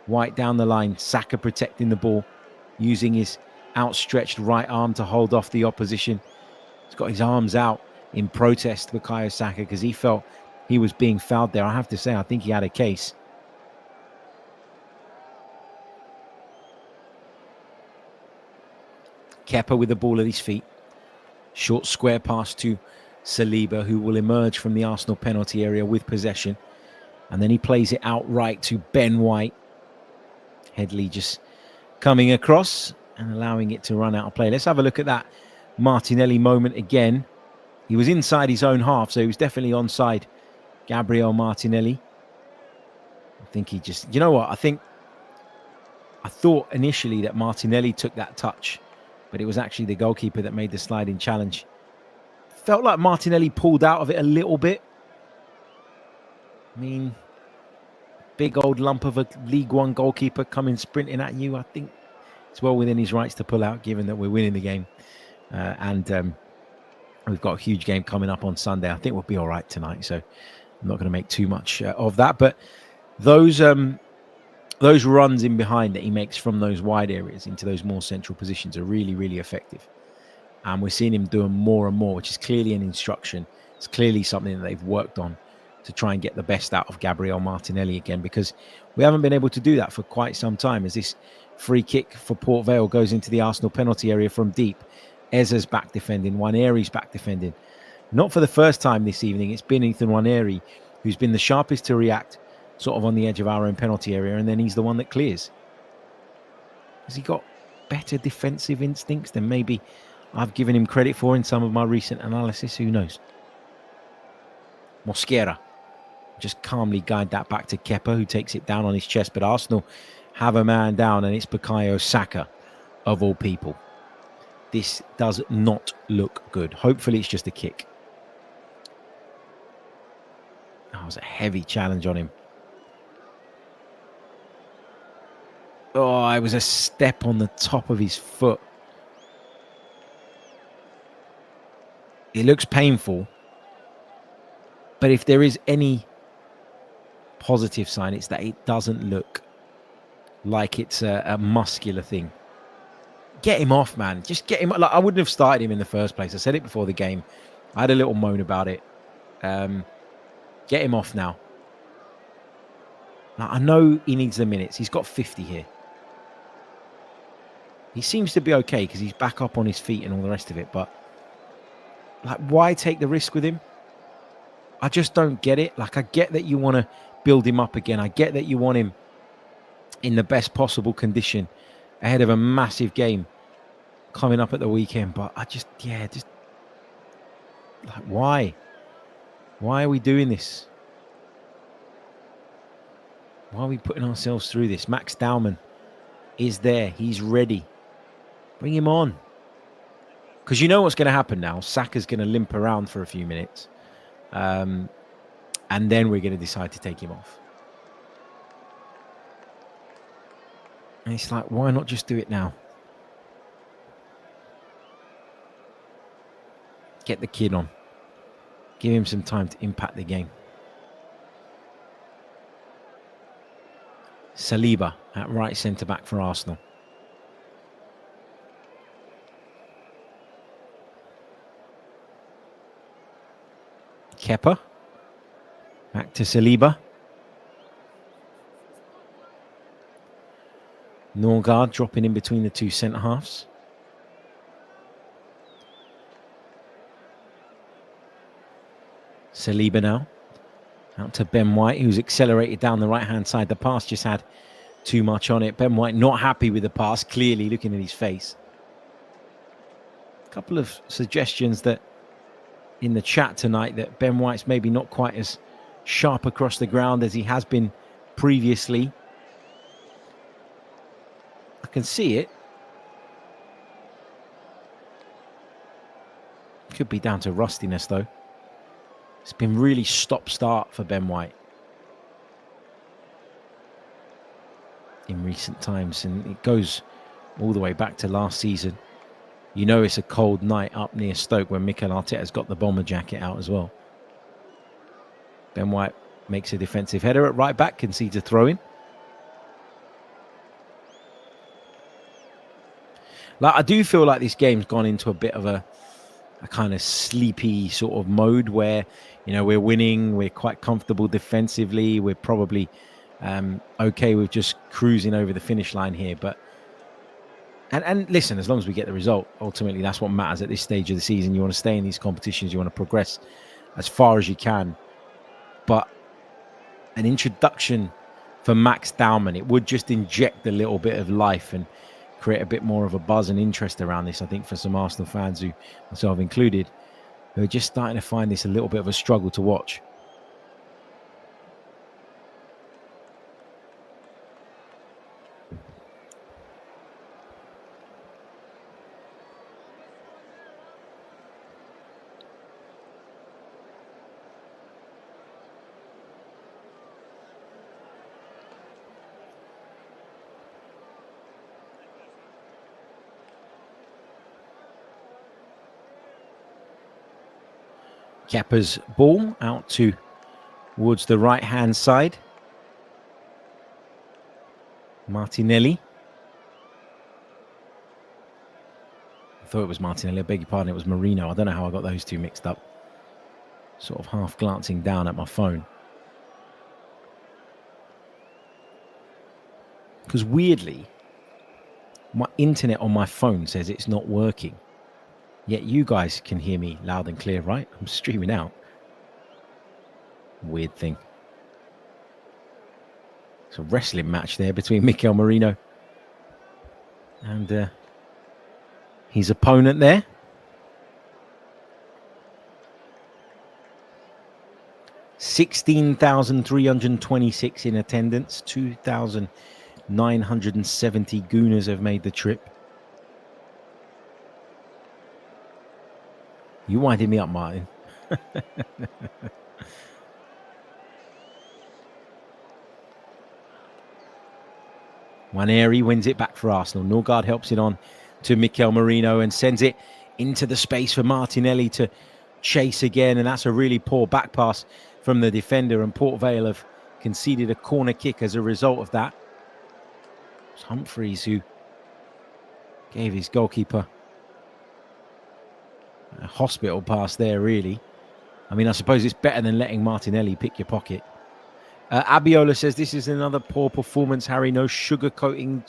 White down the line, Saka protecting the ball, using his outstretched right arm to hold off the opposition. He's got his arms out in protest, Bukayo Saka, because he felt he was being fouled there. I have to say, I think he had a case. Kepa with the ball at his feet. Short square pass to Saliba, who will emerge from the Arsenal penalty area with possession. And then he plays it out right to Ben White. Headley just coming across and allowing it to run out of play. Let's have a look at that Martinelli moment again. He was inside his own half, so he was definitely onside Gabriel Martinelli. I think he just... You know what? I thought initially that Martinelli took that touch, but it was actually the goalkeeper that made the sliding challenge. Felt like Martinelli pulled out of it a little bit. I mean, big old lump of a League One goalkeeper coming sprinting at you. I think it's well within his rights to pull out, given that we're winning the game. And we've got a huge game coming up on Sunday. I think we'll be all right tonight, so I'm not going to make too much of that. But those runs in behind that he makes from those wide areas into those more central positions are really, really effective. And we're seeing him doing more and more, which is clearly an instruction. It's clearly something that they've worked on to try and get the best out of Gabriel Martinelli again, because we haven't been able to do that for quite some time. As this free kick for Port Vale goes into the Arsenal penalty area from deep. Eza's back defending. Nwaneri's back defending. Not for the first time this evening. It's been Ethan Nwaneri who's been the sharpest to react, sort of on the edge of our own penalty area, and then he's the one that clears. Has he got better defensive instincts than maybe I've given him credit for in some of my recent analysis? Who knows? Mosquera just calmly guide that back to Kepa, who takes it down on his chest. But Arsenal have a man down, and it's Bukayo Saka, of all people. This does not look good. Hopefully it's just a kick. That was a heavy challenge on him. Oh, it was a step on the top of his foot. It looks painful. But if there is any positive sign, it's that it doesn't look like it's a muscular thing. Get him off, man. Just get him. Like, I wouldn't have started him in the first place. I said it before the game. I had a little moan about it. Get him off now. Now, I know he needs the minutes. He's got 50 here. He seems to be okay because he's back up on his feet and all the rest of it. But, like, why take the risk with him? I just don't get it. Like, I get that you want to build him up again. I get that you want him in the best possible condition ahead of a massive game coming up at the weekend. But I just, like, why? Why are we doing this? Why are we putting ourselves through this? Max Dowman is there. He's ready. Bring him on. Because you know what's going to happen now. Saka's going to limp around for a few minutes. And then we're going to decide to take him off. And it's like, why not just do it now? Get the kid on. Give him some time to impact the game. Saliba at right centre-back for Arsenal. Kepa. Back to Saliba. Norgard dropping in between the two centre-halves. Saliba now. Out to Ben White, who's accelerated down the right-hand side. The pass just had too much on it. Ben White not happy with the pass, clearly looking at his face. A couple of suggestions that in the chat tonight that Ben White's maybe not quite as sharp across the ground as he has been previously. I can see it. Could be down to rustiness, though. It's been really stop-start for Ben White in recent times, and it goes all the way back to last season. You know it's a cold night up near Stoke when Mikel Arteta's got the bomber jacket out as well. Ben White makes a defensive header at right back, concedes a throw-in. Like, I do feel like this game's gone into a bit of a kind of sleepy sort of mode where, you know, we're winning, we're quite comfortable defensively, we're probably okay with just cruising over the finish line here. But and listen, as long as we get the result, ultimately that's what matters at this stage of the season. You want to stay in these competitions, you want to progress as far as you can. But an introduction for Max Dowman, it would just inject a little bit of life and create a bit more of a buzz and interest around this, I think, for some Arsenal fans, who myself included, who are just starting to find this a little bit of a struggle to watch. Kepa's ball out towards the right-hand side. Martinelli. I thought it was Martinelli. I beg your pardon. It was Marino. I don't know how I got those two mixed up. Sort of half glancing down at my phone. Because weirdly, my internet on my phone says it's not working. Yet you guys can hear me loud and clear, right? I'm streaming out. Weird thing. It's a wrestling match there between Mikel Merino and his opponent there. $16,326 in attendance. 2,970 Gooners have made the trip. You winding me up, Martin. Nwaneri wins it back for Arsenal. Norgard helps it on to Mikel Merino and sends it into the space for Martinelli to chase again. And that's a really poor back pass from the defender, and Port Vale have conceded a corner kick as a result of that. It's Humphreys who gave his goalkeeper a hospital pass there, really. I mean, I suppose it's better than letting Martinelli pick your pocket. Abiola says, this is another poor performance, Harry. No sugarcoating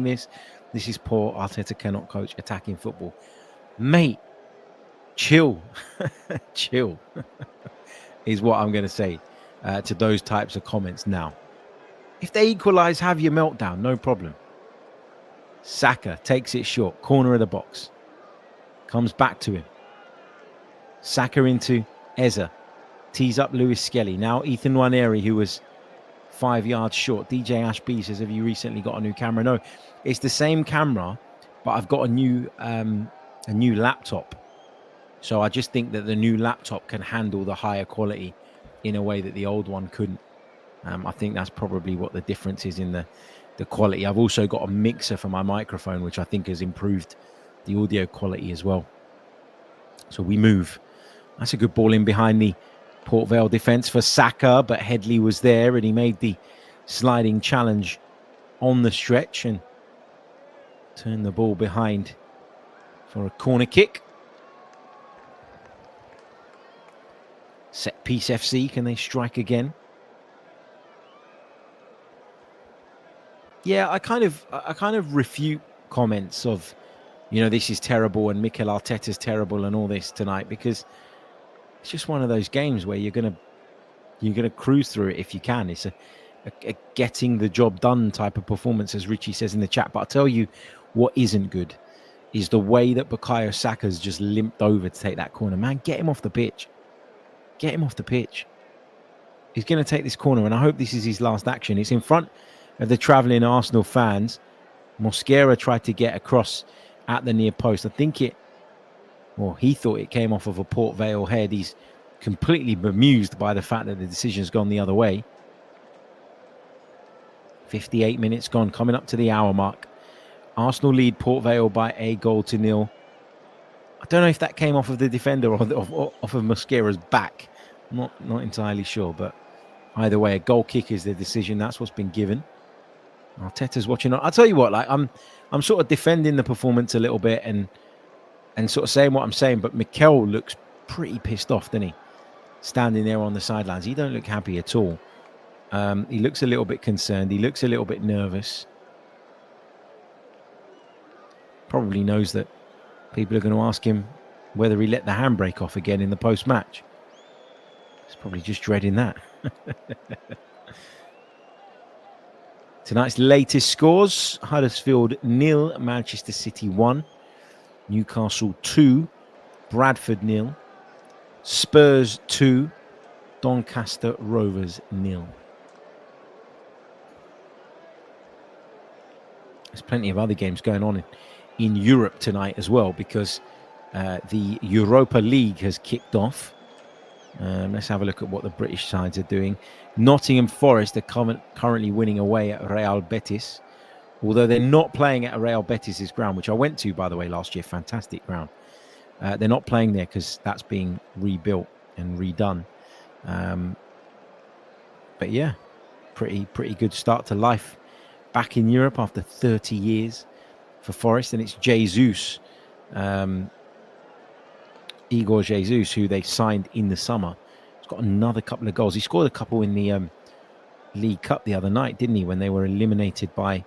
this. This is poor. Arteta cannot coach attacking football. Mate, chill. Chill is what I'm going to say to those types of comments now. If they equalise, have your meltdown, no problem. Saka takes it short, corner of the box. Comes back to him. Saka into Eza. Tees up Lewis Skelly. Now Ethan Nwaneri, who was 5 yards short. DJ Ashby says, have you recently got a new camera? No, it's the same camera, but I've got a new laptop. So I just think that the new laptop can handle the higher quality in a way that the old one couldn't. I think that's probably what the difference is in the quality. I've also got a mixer for my microphone, which I think has improved the audio quality as well. So we move. That's a good ball in behind the Port Vale defence for Saka, but Headley was there and he made the sliding challenge on the stretch and turned the ball behind for a corner kick. Set piece FC, can they strike again? Yeah, I kind of refute comments of, you know, this is terrible and Mikel Arteta's terrible and all this tonight, because it's just one of those games where you're gonna cruise through it if you can. It's a getting the job done type of performance, as Richie says in the chat. But I'll tell you what isn't good is the way that Bukayo Saka's just limped over to take that corner. Man, get him off the pitch. Get him off the pitch. He's going to take this corner, and I hope this is his last action. It's in front of the travelling Arsenal fans. Mosquera tried to get across at the near post. I think he thought it came off of a Port Vale head. He's completely bemused by the fact that the decision's gone the other way. 58 minutes gone, coming up to the hour mark. Arsenal lead Port Vale by 1-0. I don't know if that came off of the defender or off of Mosquera's back. Not entirely sure, but either way, a goal kick is the decision. That's what's been given. Arteta's watching. I'll tell you what, like I'm sort of defending the performance a little bit and sort of saying what I'm saying, but Mikel looks pretty pissed off, doesn't he? Standing there on the sidelines. He don't look happy at all. He looks a little bit concerned. He looks a little bit nervous. Probably knows that people are going to ask him whether he let the handbrake off again in the post-match. He's probably just dreading that. Tonight's latest scores: Huddersfield 0, Manchester City 1, Newcastle 2, Bradford 0, Spurs 2, Doncaster Rovers 0. There's plenty of other games going on in Europe tonight as well, because the Europa League has kicked off. Let's have a look at what the British sides are doing. Nottingham Forest are currently winning away at Real Betis, although they're not playing at Real Betis' ground, which I went to, by the way, last year. Fantastic ground. They're not playing there because that's being rebuilt and redone. But yeah, pretty good start to life back in Europe after 30 years for Forest. And it's Jesus, Igor Jesus, who they signed in the summer. He's got another couple of goals. He scored a couple in the League Cup the other night, didn't he? When they were eliminated by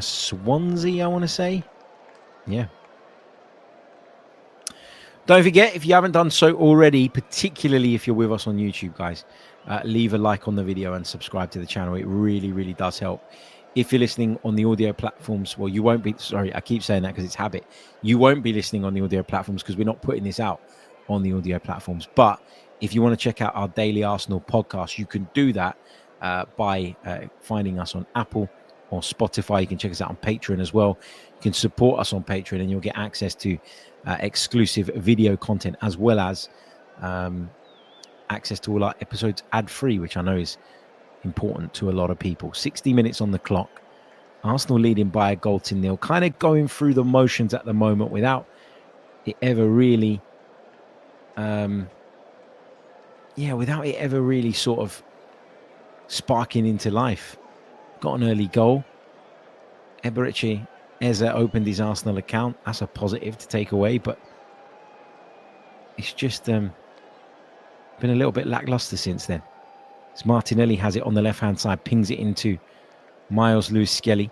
Swansea, I want to say. Yeah. Don't forget, if you haven't done so already, particularly if you're with us on YouTube, guys, leave a like on the video and subscribe to the channel. It really does help. If you're listening on the audio platforms, well, you won't be, sorry, I keep saying that because it's habit. You won't be listening on the audio platforms because we're not putting this out on the audio platforms. But if you want to check out our daily Arsenal podcast, you can do that by finding us on Apple or Spotify. You can check us out on Patreon as well. You can support us on Patreon and you'll get access to exclusive video content, as well as access to all our episodes ad-free, which I know is important to a lot of people. 60 minutes on the clock. Arsenal leading by 1-0. Kind of going through the motions at the moment without it ever really without it ever really sort of sparking into life. Got an early goal. Eberechi Eze opened his Arsenal account. That's a positive to take away, but it's just been a little bit lackluster since then. As Martinelli has it on the left-hand side, pings it into Miles Lewis-Skelly.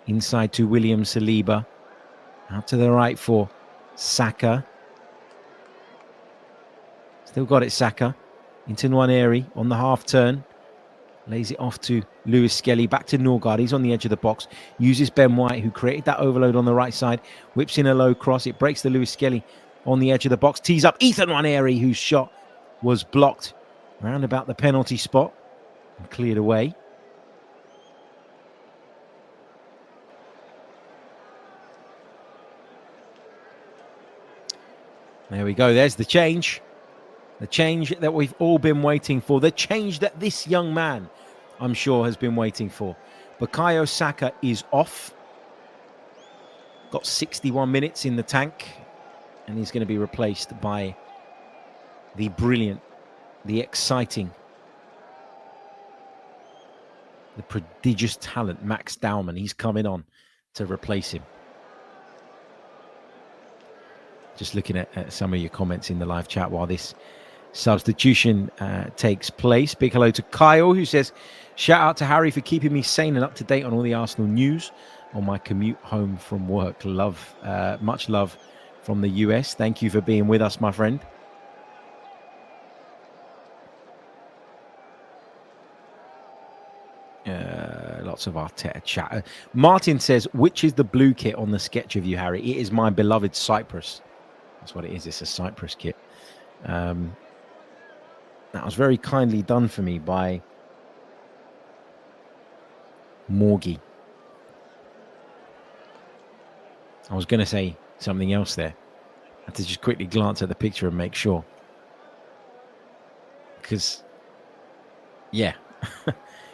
Inside to William Saliba. Out to the right for Saka. Still got it, Saka. Into Nwaneri on the half turn. Lays it off to Lewis-Skelly. Back to Norgard. He's on the edge of the box. Uses Ben White, who created that overload on the right side. Whips in a low cross. It breaks to Lewis-Skelly on the edge of the box. Tees up Ethan Nwaneri, whose shot was blocked round about the penalty spot and cleared away. There we go. There's the change. The change that we've all been waiting for. The change that this young man, I'm sure, has been waiting for. Bukayo Saka is off. Got 61 minutes in the tank. And he's going to be replaced by the brilliant, the exciting, the prodigious talent, Max Dowman. He's coming on to replace him. Just looking at some of your comments in the live chat while this substitution takes place. Big hello to Kyle, who says, shout out to Harry for keeping me sane and up to date on all the Arsenal news on my commute home from work. Love, much love from the US. Thank you for being with us, my friend. Lots of Arteta chat. Martin says, which is the blue kit on the sketch of you, Harry? It is my beloved Cyprus. That's what it is. It's a Cyprus kit. That was very kindly done for me by Morgie. I was going to say something else there. I had to just quickly glance at the picture and make sure. Because, yeah.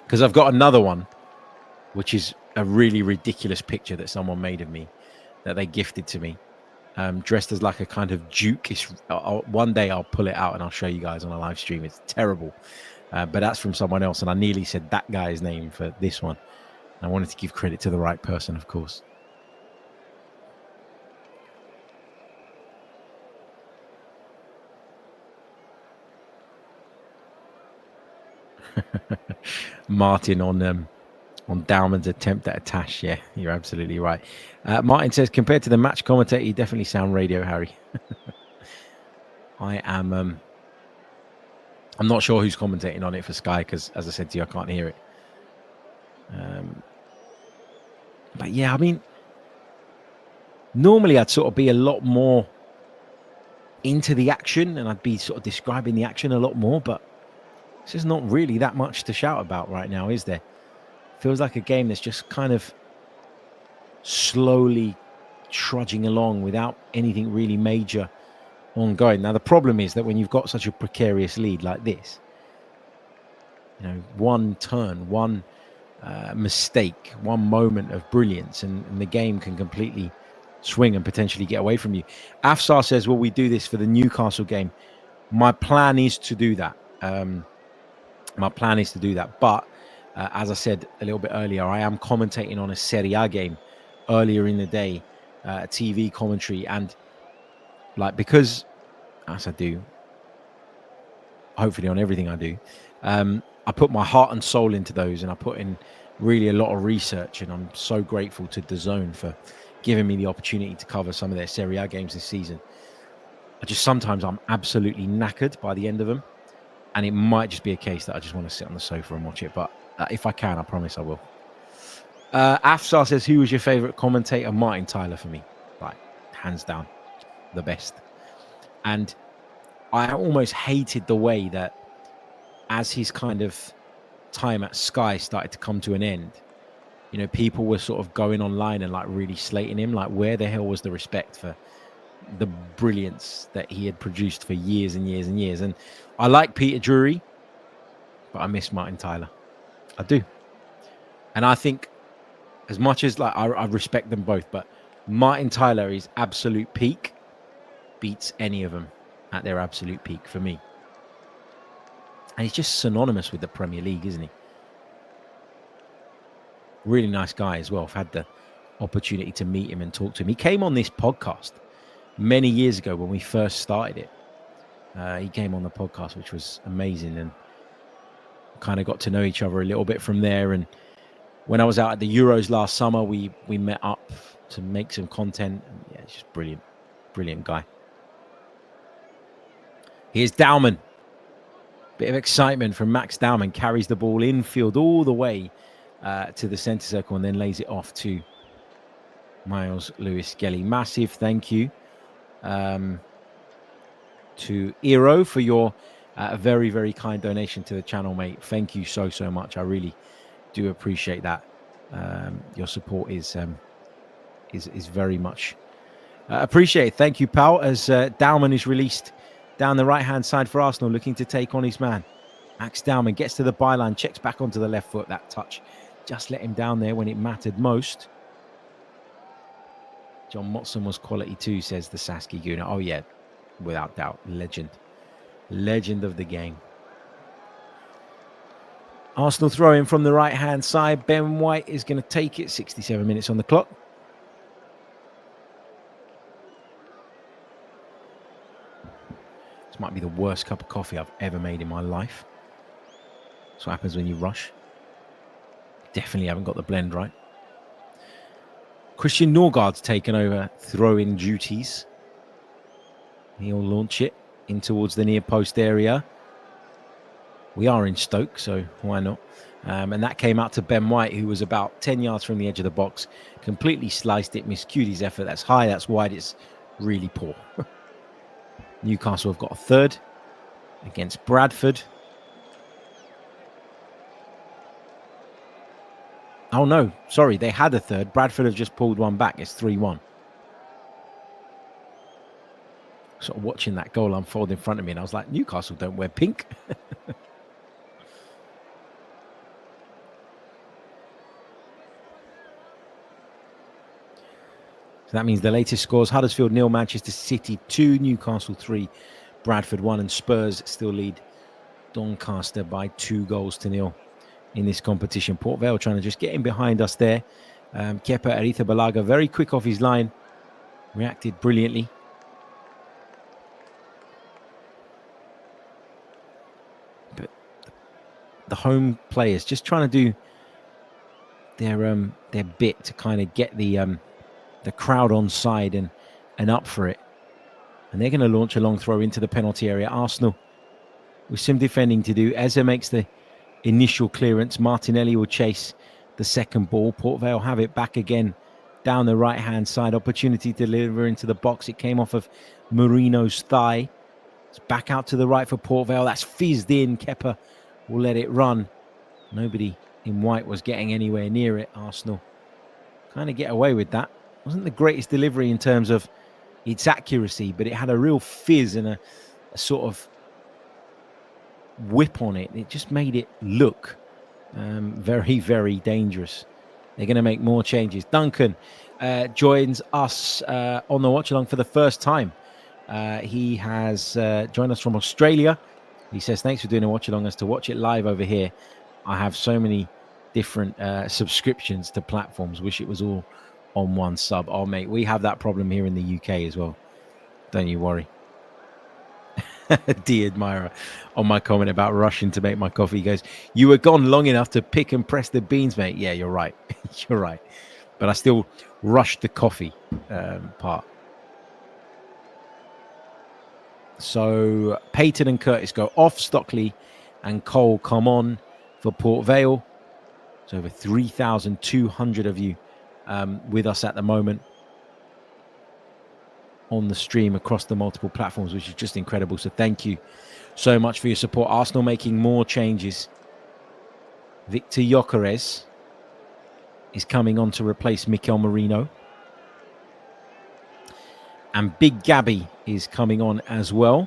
Because I've got another one, which is a really ridiculous picture that someone made of me, that they gifted to me. Dressed as like a kind of duke. One day I'll pull it out and I'll show you guys on a live stream. It's terrible. But that's from someone else. And I nearly said that guy's name for this one. I wanted to give credit to the right person, of course. Martin on Dowman's attempt at a tash. Yeah, you're absolutely right. Martin says, compared to the match commentator, you definitely sound radio Harry. I am. I'm not sure who's commentating on it for Sky because, as I said to you, I can't hear it. But yeah, I mean, normally I'd sort of be a lot more into the action and I'd be sort of describing the action a lot more, but it's just not really that much to shout about right now, is there? Feels like a game that's just kind of slowly trudging along without anything really major ongoing. Now, the problem is that when you've got such a precarious lead like this, you know, one turn, one mistake, one moment of brilliance, and the game can completely swing and potentially get away from you. Afsar says, will we do this for the Newcastle game? My plan is to do that. But as I said a little bit earlier, I am commentating on a Serie A game earlier in the day, TV commentary, and like, because as I do, hopefully on everything I do, I put my heart and soul into those, and I put in really a lot of research, and I'm so grateful to DAZN for giving me the opportunity to cover some of their Serie A games this season. Sometimes I'm absolutely knackered by the end of them, and it might just be a case that I just want to sit on the sofa and watch it, but if I can, I promise I will. Afsar says, who was your favourite commentator? Martin Tyler for me. Like, hands down, the best. And I almost hated the way that as his kind of time at Sky started to come to an end, you know, people were sort of going online and like really slating him. Like, where the hell was the respect for the brilliance that he had produced for years and years and years? And I like Peter Drury, but I miss Martin Tyler. I do. And I think, as much as like I respect them both, but Martin Tyler is absolute peak, beats any of them. at their absolute peak for me. And he's just synonymous with the Premier League, isn't he? Really nice guy as well. I've had the opportunity to meet him and talk to him. He came on this podcast many years ago when we first started it. He came on the podcast, which was amazing, and kind of got to know each other a little bit from there. And when I was out at the Euros last summer, we met up to make some content. And yeah, it's just brilliant guy. Here's Dowman. Bit of excitement from Max Dowman. Carries the ball infield all the way to the centre circle and then lays it off to Miles Lewis-Skelly. Massive thank you to Eero for your very, very kind donation to the channel, mate. Thank you so much. I really do appreciate that. Your support is very much appreciated. Thank you, pal. As Dowman is released down the right-hand side for Arsenal, looking to take on his man. Max Dowman gets to the byline, checks back onto the left foot. That touch just let him down there when it mattered most. John Motson was quality too, says the Saski Guna. Oh, yeah, without doubt. Legend of the game. Arsenal throw-in from the right-hand side. Ben White is going to take it. 67 minutes on the clock. This might be the worst cup of coffee I've ever made in my life. That's what happens when you rush. Definitely haven't got the blend right. Christian Norgaard's taken over throw-in duties. He'll launch it in towards the near post area. We are in Stoke, so why not? And that came out to Ben White, who was about 10 yards from the edge of the box. Completely sliced it, miscued his effort. That's high, that's wide, it's really poor. Newcastle have got a third against Bradford. Oh, no, sorry, they had a third. Bradford have just pulled one back. It's 3-1. Sort of watching that goal unfold in front of me, and I was like, Newcastle don't wear pink. So that means the latest scores: Huddersfield 0, Manchester City 2, Newcastle 3, Bradford 1, and Spurs still lead Doncaster by 2-0 in this competition. Port Vale trying to just get in behind us there. Kepa Arrizabalaga, very quick off his line, reacted brilliantly. But the home players just trying to do their bit to kind of get the crowd on side and up for it. And they're going to launch a long throw into the penalty area. Arsenal with some defending to do. Eze makes the initial clearance. Martinelli will chase the second ball. Port Vale have it back again down the right-hand side. Opportunity to deliver into the box. It came off of Marino's thigh. It's back out to the right for Port Vale. That's fizzed in. Kepa will let it run. Nobody in white was getting anywhere near it. Arsenal kind of get away with that. Wasn't the greatest delivery in terms of its accuracy, but it had a real fizz and a sort of whip on it. It just made it look very, very dangerous. They're going to make more changes. Duncan joins us on the watch along for the first time. He has joined us from Australia. He says, thanks for doing a watch along. As to watch it live over here, I have so many different subscriptions to platforms. Wish it was all on one sub. Oh, mate, we have that problem here in the UK as well. Don't you worry. D Admirer on my comment about rushing to make my coffee, he goes, you were gone long enough to pick and press the beans, mate. Yeah, you're right. You're right. But I still rushed the coffee part. So Peyton and Curtis go off. Stockley and Cole come on for Port Vale. It's over 3,200 of you with us at the moment on the stream across the multiple platforms, which is just incredible. So thank you so much for your support. Arsenal making more changes. Victor Gyökeres is coming on to replace Mikel Merino. And Big Gabby is coming on as well.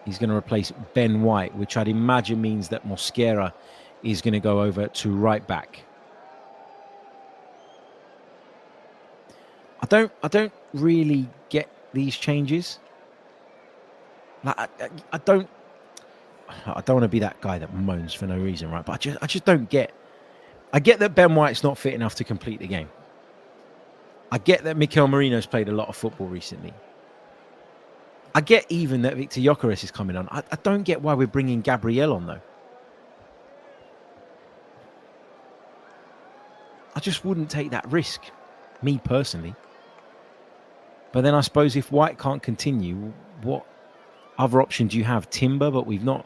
He's going to replace Ben White, which I'd imagine means that Mosquera is going to go over to right back. I don't really get these changes. Like I don't want to be that guy that moans for no reason, right? But I just don't get. I get that Ben White's not fit enough to complete the game. I get that Mikel Merino's played a lot of football recently. I get even that Victor Gyökeres is coming on. I don't get why we're bringing Gabriel on, though. I just wouldn't take that risk, me personally. But then I suppose if White can't continue, what other option do you have? Timber, but we've not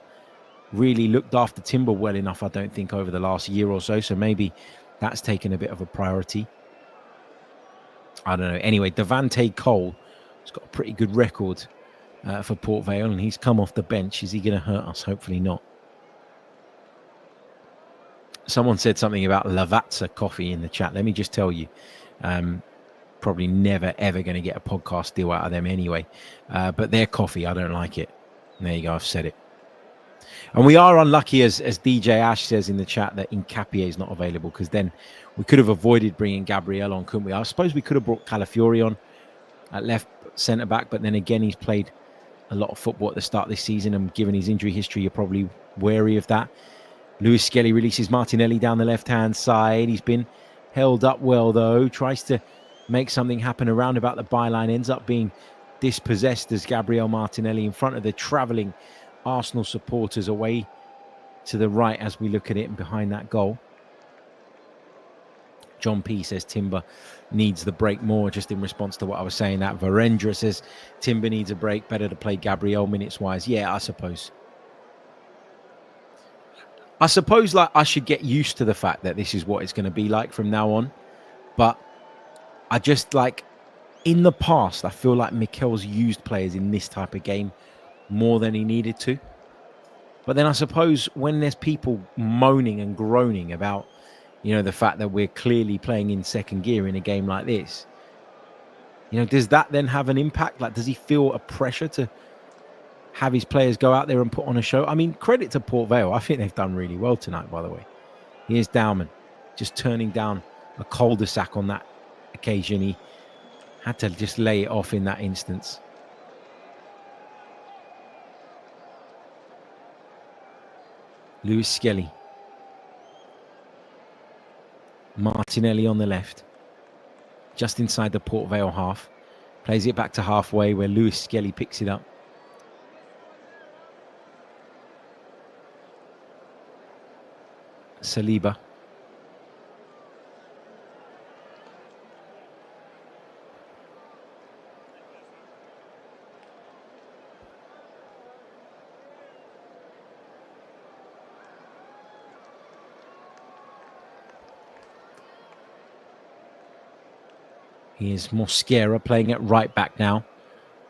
really looked after Timber well enough, I don't think, over the last year or so. So maybe that's taken a bit of a priority. I don't know. Anyway, Devante Cole has got a pretty good record for Port Vale, and he's come off the bench. Is he going to hurt us? Hopefully not. Someone said something about Lavazza coffee in the chat. Let me just tell you, probably never, ever going to get a podcast deal out of them anyway. But their coffee, I don't like it. There you go. I've said it. And we are unlucky, as DJ Ash says in the chat, that Incapie is not available, because then we could have avoided bringing Gabriel on, couldn't we? I suppose we could have brought Calafiori on at left centre-back, but then again, he's played a lot of football at the start of this season, and given his injury history, you're probably wary of that. Lewis Skelly releases Martinelli down the left-hand side. He's been held up well, though. Tries to make something happen around about the byline. Ends up being dispossessed as Gabriel Martinelli in front of the travelling Arsenal supporters away to the right as we look at it, and behind that goal. John P says Timber needs the break more, just in response to what I was saying. That Varendra says Timber needs a break, better to play Gabriel minutes-wise. Yeah, I suppose. Like I should get used to the fact that this is what it's going to be like from now on. But I just like, in the past, I feel like Mikel's used players in this type of game more than he needed to. But then I suppose when there's people moaning and groaning about, the fact that we're clearly playing in second gear in a game like this, does that then have an impact? Like, does he feel a pressure to have his players go out there and put on a show? I mean, credit to Port Vale. I think they've done really well tonight, by the way. Here's Dowman just turning down a cul-de-sac on that occasion. He had to just lay it off in that instance. Lewis Skelly. Martinelli on the left. Just inside the Port Vale half. Plays it back to halfway where Lewis Skelly picks it up. Saliba. Here's Mosquera playing at right back now.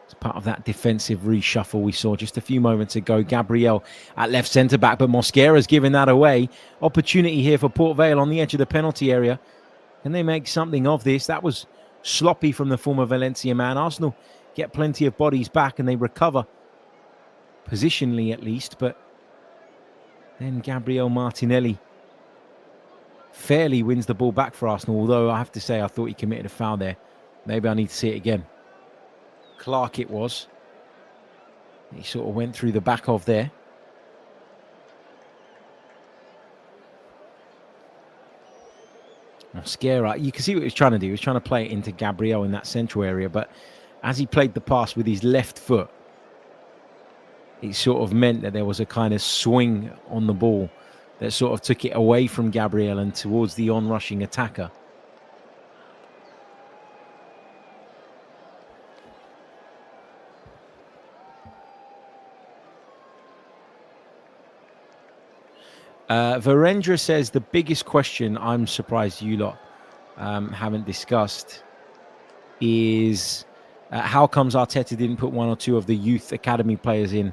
It's part of that defensive reshuffle we saw just a few moments ago. Gabriel at left centre-back, but Mosquera's given that away. Opportunity here for Port Vale on the edge of the penalty area. Can they make something of this? That was sloppy from the former Valencia man. Arsenal get plenty of bodies back and they recover, positionally at least. But then Gabriel Martinelli fairly wins the ball back for Arsenal, although I have to say I thought he committed a foul there. Maybe I need to see it again. Clark it was. He sort of went through the back of there. Mosquera, you can see what he was trying to do. He was trying to play it into Gabriel in that central area, but as he played the pass with his left foot, it sort of meant that there was a kind of swing on the ball that sort of took it away from Gabriel and towards the on-rushing attacker. Varendra says the biggest question I'm surprised you lot haven't discussed is how comes Arteta didn't put one or two of the youth academy players in,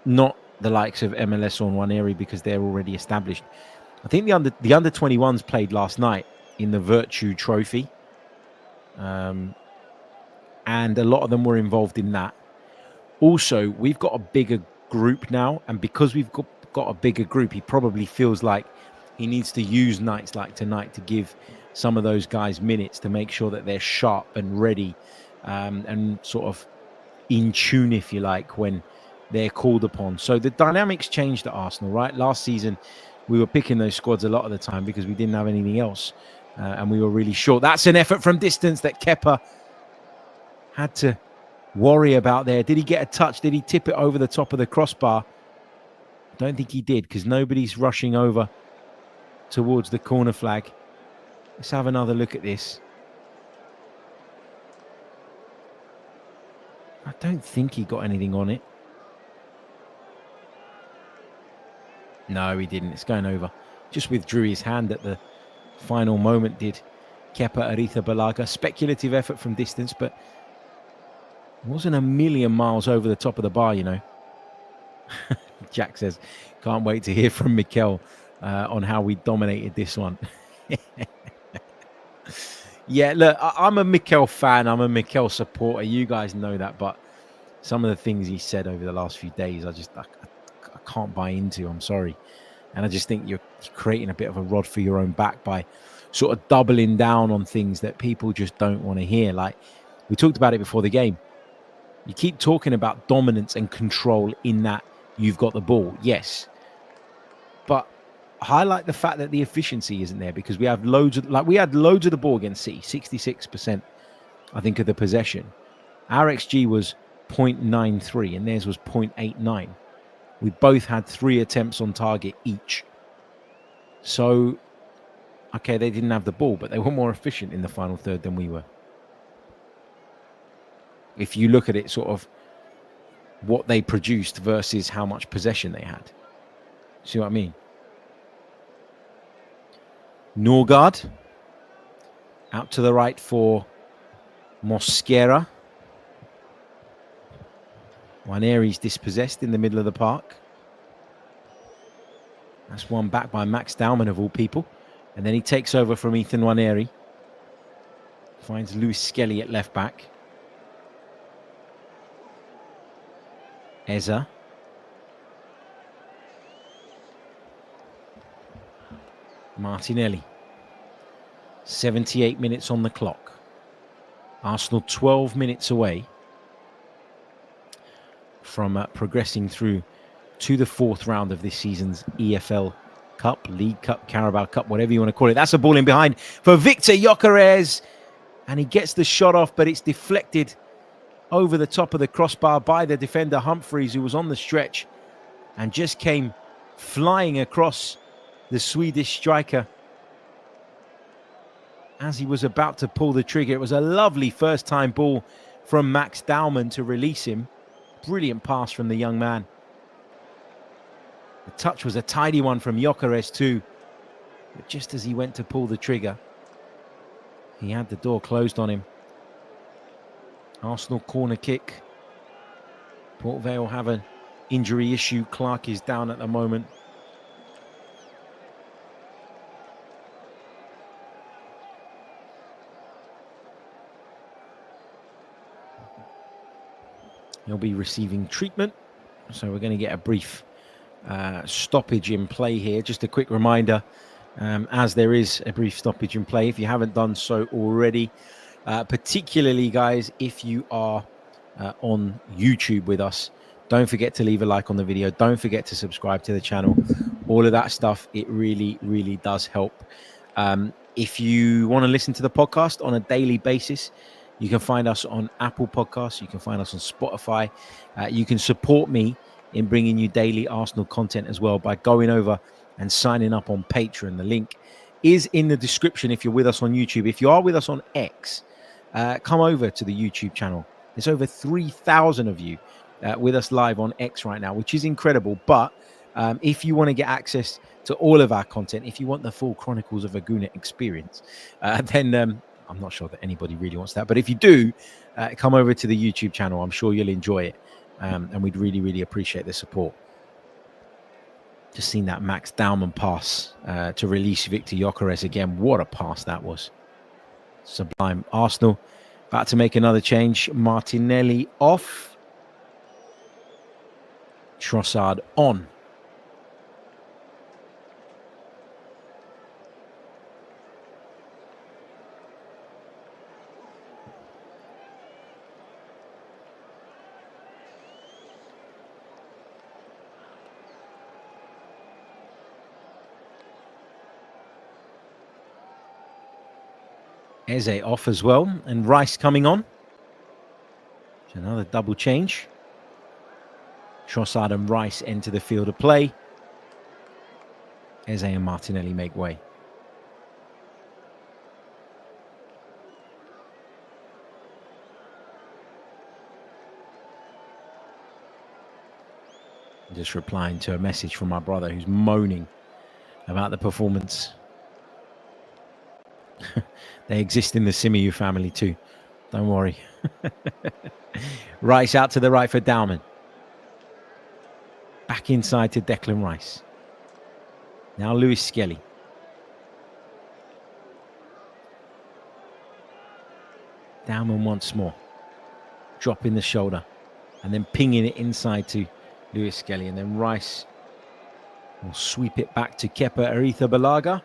not the likes of MLS or Nwaneri because they're already established. I think the under 21s played last night in the Virtue Trophy, and a lot of them were involved in that. Also, we've got a bigger group now, and because we've got a bigger group, he probably feels like he needs to use nights like tonight to give some of those guys minutes to make sure that they're sharp and ready, and sort of in tune, if you like, when they're called upon. So the dynamics changed at Arsenal, right? Last season, we were picking those squads a lot of the time because we didn't have anything else. And we were really short. That's an effort from distance that Kepa had to worry about there. Did he get a touch? Did he tip it over the top of the crossbar? I don't think he did, because nobody's rushing over towards the corner flag. Let's have another look at this. I don't think he got anything on it. No, he didn't. It's going over. Just withdrew his hand at the final moment, did Kepa Arrizabalaga. Speculative effort from distance, but it wasn't a million miles over the top of the bar, you know. Jack says, can't wait to hear from Mikel on how we dominated this one. Yeah, look, I'm a Mikel fan. I'm a Mikel supporter. You guys know that, but some of the things he said over the last few days, I can't buy into. I'm sorry. And I just think you're creating a bit of a rod for your own back by sort of doubling down on things that people just don't want to hear. Like, we talked about it before the game. You keep talking about dominance and control in that you've got the ball. Yes. But highlight the fact that the efficiency isn't there, because we have we had loads of the ball against City, 66%, I think, of the possession. Our XG was 0.93 and theirs was 0.89. We both had 3 attempts on target each. So, okay, they didn't have the ball, but they were more efficient in the final third than we were. If you look at it, sort of what they produced versus how much possession they had. See what I mean? Norgard out to the right for Mosquera. Nwaneri's dispossessed in the middle of the park. That's one back by Max Dowman, of all people. And then he takes over from Ethan Nwaneri. Finds Lewis Skelly at left back. Eza. Martinelli. 78 minutes on the clock. Arsenal 12 minutes away from progressing through to the 4th round of this season's EFL Cup, League Cup, Carabao Cup, whatever you want to call it. That's a ball in behind for Victor Gyökeres. And he gets the shot off, but it's deflected over the top of the crossbar by the defender Humphreys, who was on the stretch and just came flying across the Swedish striker as he was about to pull the trigger. It was a lovely first-time ball from Max Dowman to release him. Brilliant pass from the young man. The touch was a tidy one from Gyökeres too. But just as he went to pull the trigger, he had the door closed on him. Arsenal corner kick. Port Vale have an injury issue. Clark is down at the moment. He'll be receiving treatment. So we're going to get a brief stoppage in play here. Just a quick reminder, as there is a brief stoppage in play, if you haven't done so already, particularly, guys, if you are on YouTube with us, don't forget to leave a like on the video. Don't forget to subscribe to the channel. All of that stuff, it really, really does help. If you want to listen to the podcast on a daily basis, you can find us on Apple Podcasts. You can find us on Spotify. You can support me in bringing you daily Arsenal content as well by going over and signing up on Patreon. The link is in the description if you're with us on YouTube. If you are with us on X, come over to the YouTube channel. There's over 3,000 of you with us live on X right now, which is incredible. But if you want to get access to all of our content, if you want the full Chronicles of a Gooner experience, then I'm not sure that anybody really wants that. But if you do, come over to the YouTube channel. I'm sure you'll enjoy it. And we'd really, really appreciate the support. Just seen that Max Dowman pass to release Victor Gyökeres again. What a pass that was. Sublime. Arsenal about to make another change. Martinelli off. Trossard on. Eze off as well, and Rice coming on. So another double change. Trossard and Rice enter the field of play. Eze and Martinelli make way. Just replying to a message from my brother who's moaning about the performance. They exist in the Symeou family too. Don't worry. Rice out to the right for Dowman. Back inside to Declan Rice. Now Lewis Skelly. Dowman once more. Dropping the shoulder. And then pinging it inside to Lewis Skelly. And then Rice will sweep it back to Kepa Arrizabalaga.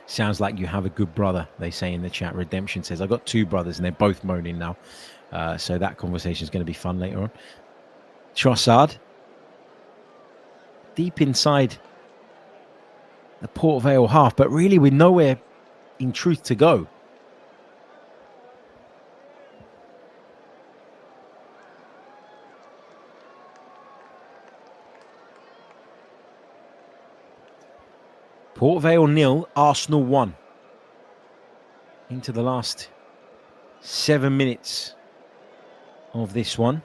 Sounds like you have a good brother, they say in the chat. Redemption says, I've got two brothers and they're both moaning now. So that conversation is going to be fun later on. Trossard. Deep inside the Port Vale half, but really with nowhere in truth to go. Port Vale 0, Arsenal 1. Into the last 7 minutes of this one,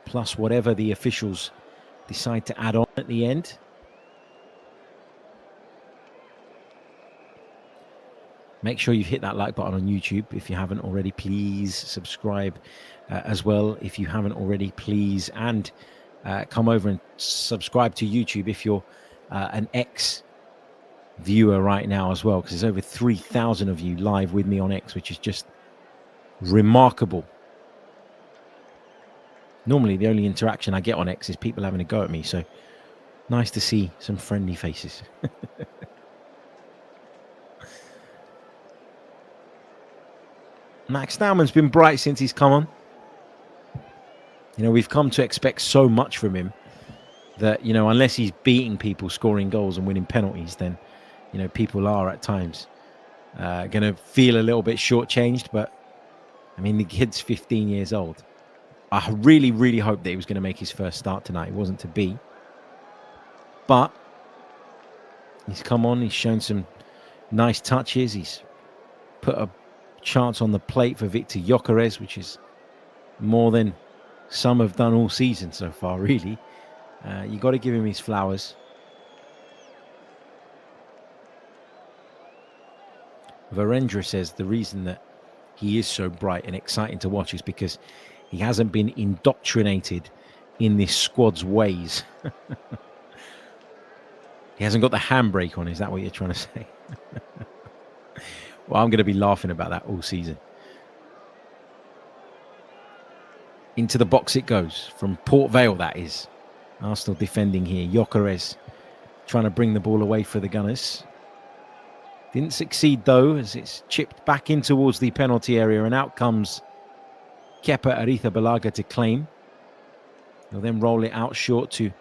plus whatever the officials decide to add on at the end. Make sure you've hit that like button on YouTube. If you haven't already, please subscribe as well. If you haven't already, please. And come over and subscribe to YouTube if you're an ex-viewer right now as well, because there's over 3,000 of you live with me on X, which is just remarkable. Normally, the only interaction I get on X is people having a go at me. So nice to see some friendly faces. Max Dowman's been bright since he's come on. You know, we've come to expect so much from him that, you know, unless he's beating people, scoring goals and winning penalties, then, you know, people are at times going to feel a little bit shortchanged. But, I mean, the kid's 15 years old. I really, really hoped that he was going to make his first start tonight. It wasn't to be. But he's come on. He's shown some nice touches. He's put a chance on the plate for Victor Gyökeres, which is more than some have done all season so far, really. You got to give him his flowers. Varendra says the reason that he is so bright and exciting to watch is because he hasn't been indoctrinated in this squad's ways. He hasn't got the handbrake on. Is that what you're trying to say? Well, I'm going to be laughing about that all season. Into the box it goes. From Port Vale, that is. Arsenal defending here. Gyökeres trying to bring the ball away for the Gunners. Didn't succeed, though, as it's chipped back in towards the penalty area. And out comes Kepa Arrizabalaga to claim. He'll then roll it out short to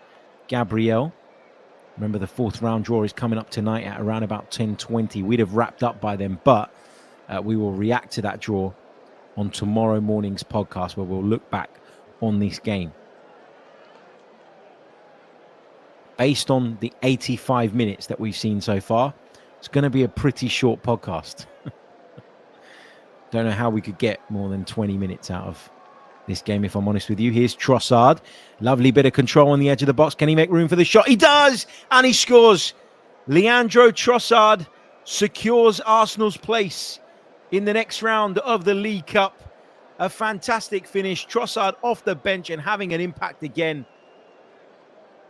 Gabriel. Remember, the fourth round draw is coming up tonight at around about 10:20. We'd have wrapped up by then, but we will react to that draw on tomorrow morning's podcast, where we'll look back on this game. Based on the 85 minutes that we've seen so far, it's going to be a pretty short podcast. Don't know how we could get more than 20 minutes out of this game, if I'm honest with you. Here's Trossard. Lovely bit of control on the edge of the box. Can he make room for the shot? He does! And he scores. Leandro Trossard secures Arsenal's place in the next round of the League Cup. A fantastic finish. Trossard off the bench and having an impact again.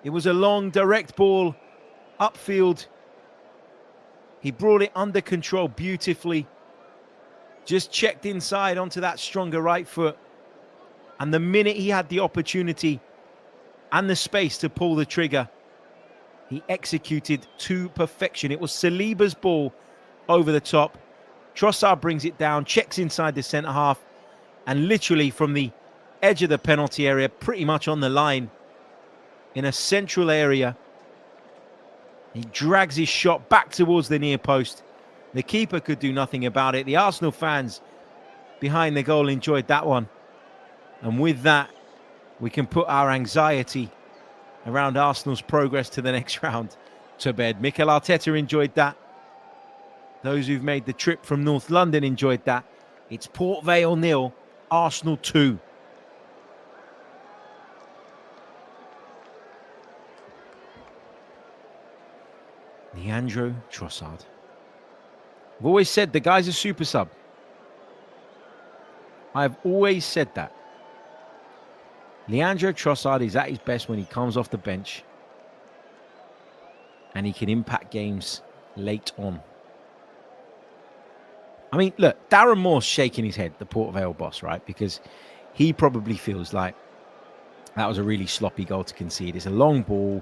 It was a long, direct ball upfield. He brought it under control beautifully. Just checked inside onto that stronger right foot. And the minute he had the opportunity and the space to pull the trigger, he executed to perfection. It was Saliba's ball over the top. Trossard brings it down, checks inside the centre half, and literally from the edge of the penalty area, pretty much on the line, in a central area. He drags his shot back towards the near post. The keeper could do nothing about it. The Arsenal fans behind the goal enjoyed that one. And with that, we can put our anxiety around Arsenal's progress to the next round to bed. Mikel Arteta enjoyed that. Those who've made the trip from North London enjoyed that. It's Port Vale 0, Arsenal 2. Leandro Trossard. I've always said the guy's a super sub. I've always said that. Leandro Trossard is at his best when he comes off the bench and he can impact games late on. I mean, look, Darren Moore's shaking his head, the Port Vale boss, right? Because he probably feels like that was a really sloppy goal to concede. It's a long ball.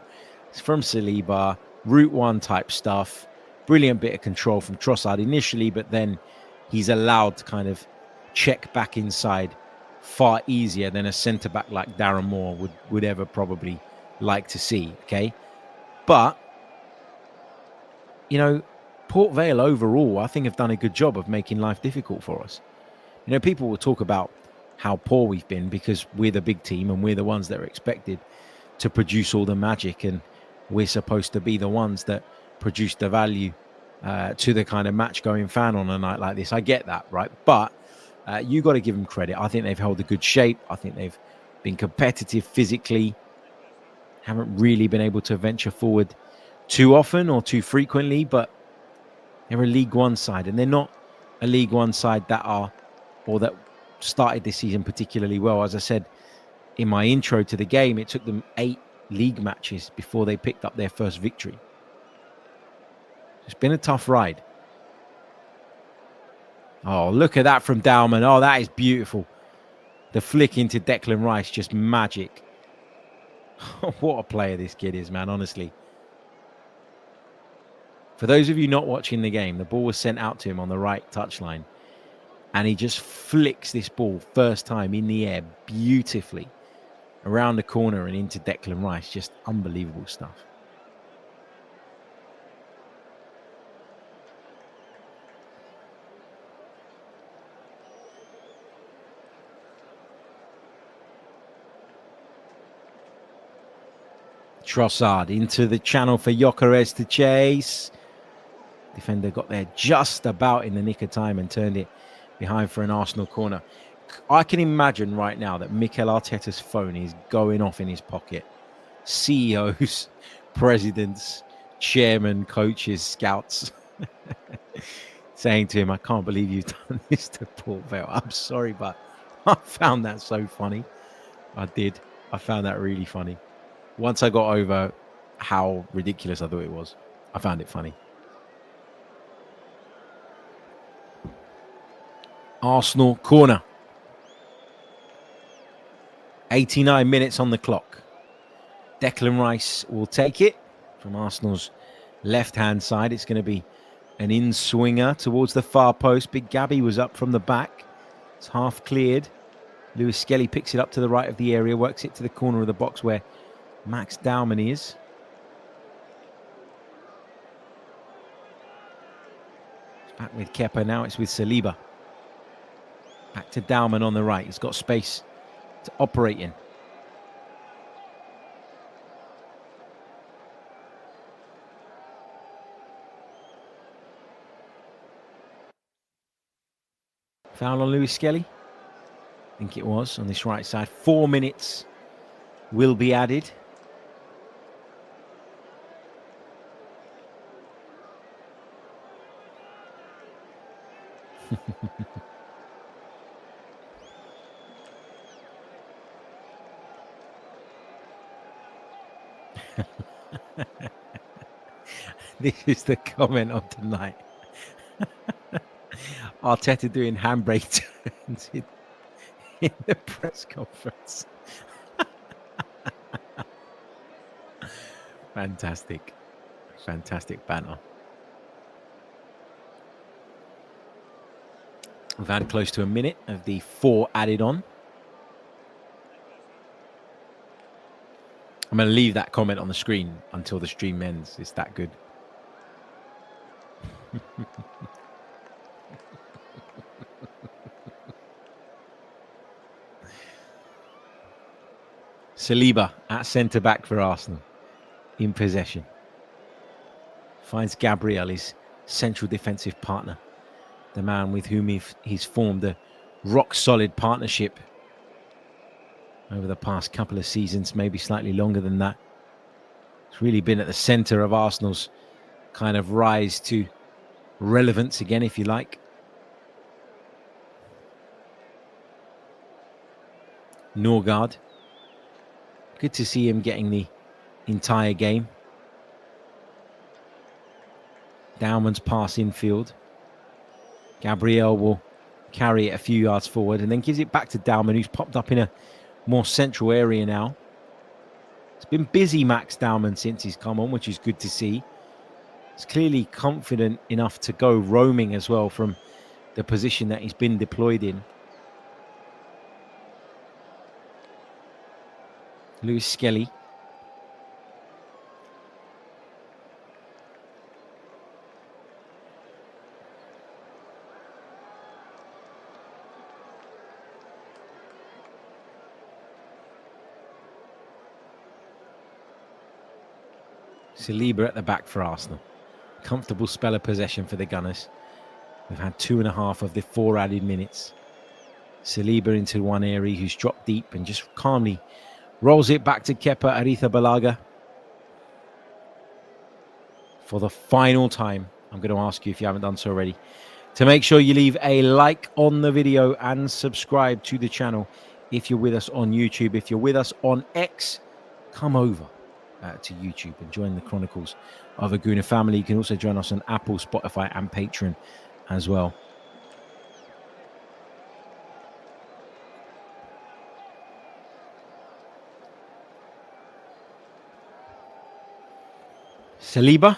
It's from Saliba, Route 1 type stuff. Brilliant bit of control from Trossard initially, but then he's allowed to kind of check back inside far easier than a centre-back like Darren Moore would ever probably like to see, okay? But, you know, Port Vale overall, I think, have done a good job of making life difficult for us. You know, people will talk about how poor we've been because we're the big team and we're the ones that are expected to produce all the magic, and we're supposed to be the ones that produce the value to the kind of match-going fan on a night like this. I get that, right? But you got to give them credit. I think they've held a good shape. I think they've been competitive physically. Haven't really been able to venture forward too often or too frequently, but they're a League One side, and they're not a League One side that started this season particularly well. As I said in my intro to the game, it took them 8 league matches before they picked up their first victory. It's been a tough ride. Oh, look at that from Dowman. Oh, that is beautiful. The flick into Declan Rice, just magic. What a player this kid is, man, honestly. For those of you not watching the game, the ball was sent out to him on the right touchline, and he just flicks this ball first time in the air beautifully around the corner and into Declan Rice. Just unbelievable stuff. Trossard into the channel for Gyökeres to chase. Defender got there just about in the nick of time and turned it behind for an Arsenal corner. I can imagine right now that Mikel Arteta's phone is going off in his pocket. CEOs, presidents, chairmen, coaches, scouts saying to him, I can't believe you've done this to Port Vale. I'm sorry, but I found that so funny. I did. I found that really funny. Once I got over how ridiculous I thought it was, I found it funny. Arsenal corner. 89 minutes on the clock. Declan Rice will take it from Arsenal's left-hand side. It's going to be an in-swinger towards the far post. Big Gabby was up from the back. It's half cleared. Lewis Skelly picks it up to the right of the area, works it to the corner of the box where Max Dowman is. It's back with Kepa now. It's with Saliba. Back to Dowman on the right. He's got space to operate in. Foul on Lewis Skelly. I think it was on this right side. 4 minutes will be added. This is the comment of the night. Arteta doing handbrake turns in the press conference. Fantastic. Fantastic banter. We've had close to a minute of the 4 added on. I'm going to leave that comment on the screen until the stream ends. It's that good. Saliba at centre-back for Arsenal, in possession. Finds Gabriel, his central defensive partner, the man with whom he's formed a rock-solid partnership over the past couple of seasons, maybe slightly longer than that. It's really been at the centre of Arsenal's kind of rise to relevance again, if you like. Norgard. Good to see him getting the entire game. Downman's pass infield. Gabriel will carry it a few yards forward and then gives it back to Dowman, who's popped up in a more central area now. It's been busy, Max Dowman, since he's come on, which is good to see. He's clearly confident enough to go roaming as well from the position that he's been deployed in. Lewis Skelly. Saliba at the back for Arsenal. Comfortable spell of possession for the Gunners. We've had 2.5 of the 4 added minutes. Saliba into one area, who's dropped deep and just calmly rolls it back to Kepa Arrizabalaga. For the final time, I'm going to ask you, if you haven't done so already, to make sure you leave a like on the video and subscribe to the channel if you're with us on YouTube. If you're with us on X, come over to YouTube and join the Chronicles of a Gooner family. You can also join us on Apple, Spotify and Patreon as well. Saliba.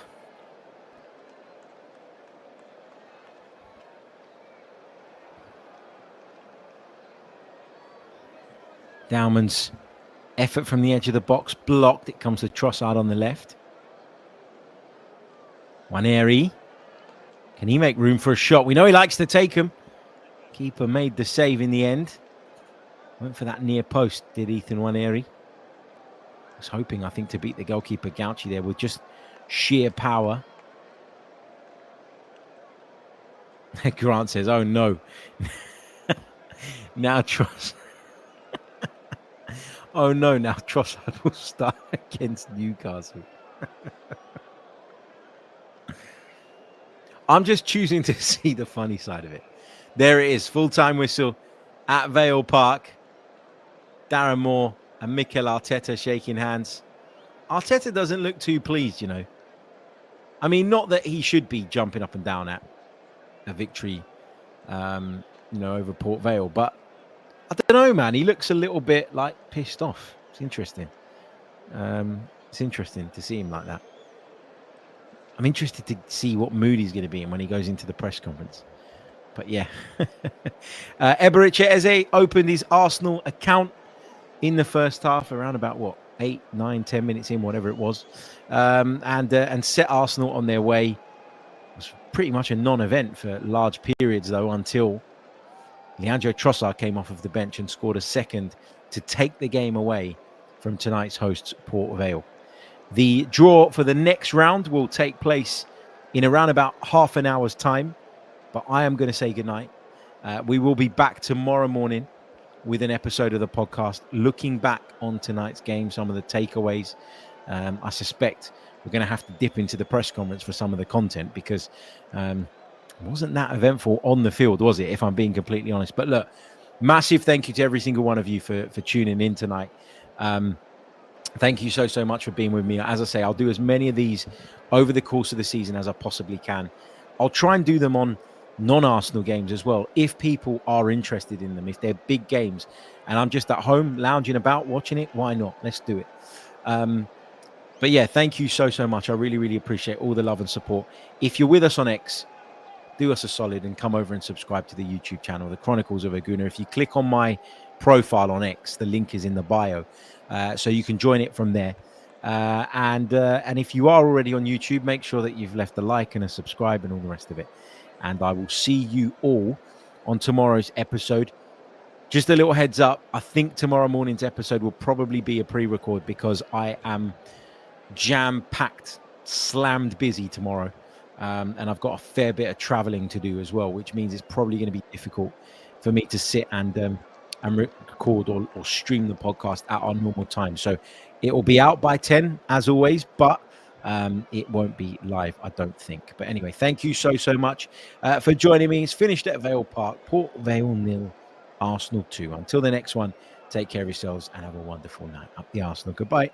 Dowman's effort from the edge of the box blocked. It comes to Trossard on the left. Waneri. Can he make room for a shot? We know he likes to take them. Keeper made the save in the end. Went for that near post, did Ethan Waneri. Was hoping, I think, to beat the goalkeeper Gauchi there with just sheer power. Grant says, oh no. Now Trossard. Oh no, now Trossard will start against Newcastle. I'm just choosing to see the funny side of it. There it is, full-time whistle at Vale Park. Darren Moore and Mikel Arteta shaking hands. Arteta doesn't look too pleased, you know. I mean, not that he should be jumping up and down at a victory, over Port Vale, but I don't know, man. He looks a little bit like pissed off. It's interesting. It's interesting to see him like that. I'm interested to see what mood he's going to be in when he goes into the press conference. But yeah. Eberechi Eze opened his Arsenal account in the first half, around about, 8, 9, 10 minutes in, whatever it was. And set Arsenal on their way. It was pretty much a non-event for large periods, though, until Leandro Trossard came off of the bench and scored a second to take the game away from tonight's hosts, Port Vale. The draw for the next round will take place in around about half an hour's time, but I am going to say goodnight. We will be back tomorrow morning with an episode of the podcast looking back on tonight's game, some of the takeaways. I suspect we're going to have to dip into the press conference for some of the content because it wasn't that eventful on the field, was it, if I'm being completely honest? But look, massive thank you to every single one of you for tuning in tonight. Thank you so much for being with me. As I say, I'll do as many of these over the course of the season as I possibly can. I'll try and do them on non-Arsenal games as well, if people are interested in them, if they're big games and I'm just at home lounging about watching it, why not? Let's do it. But yeah, thank you so much. I really appreciate all the love and support. If you're with us on X, do us a solid and come over and subscribe to the YouTube channel, The Chronicles of a Gooner. If you click on my profile on X. The link is in the bio, so you can join it from there. And if you are already on YouTube, make sure that you've left a like and a subscribe and all the rest of it. And I will see you all on tomorrow's episode. Just a little heads up, I think tomorrow morning's episode will probably be a pre-record because I am jam-packed, slammed busy tomorrow. And I've got a fair bit of traveling to do as well, which means it's probably going to be difficult for me to sit and record or stream the podcast at our normal time. So it will be out by 10, as always, but it won't be live, I don't think. But anyway, thank you so much for joining me. It's finished at Vale Park. Port Vale 0, Arsenal 2. Until the next one, take care of yourselves and have a wonderful night. Up the Arsenal. Goodbye.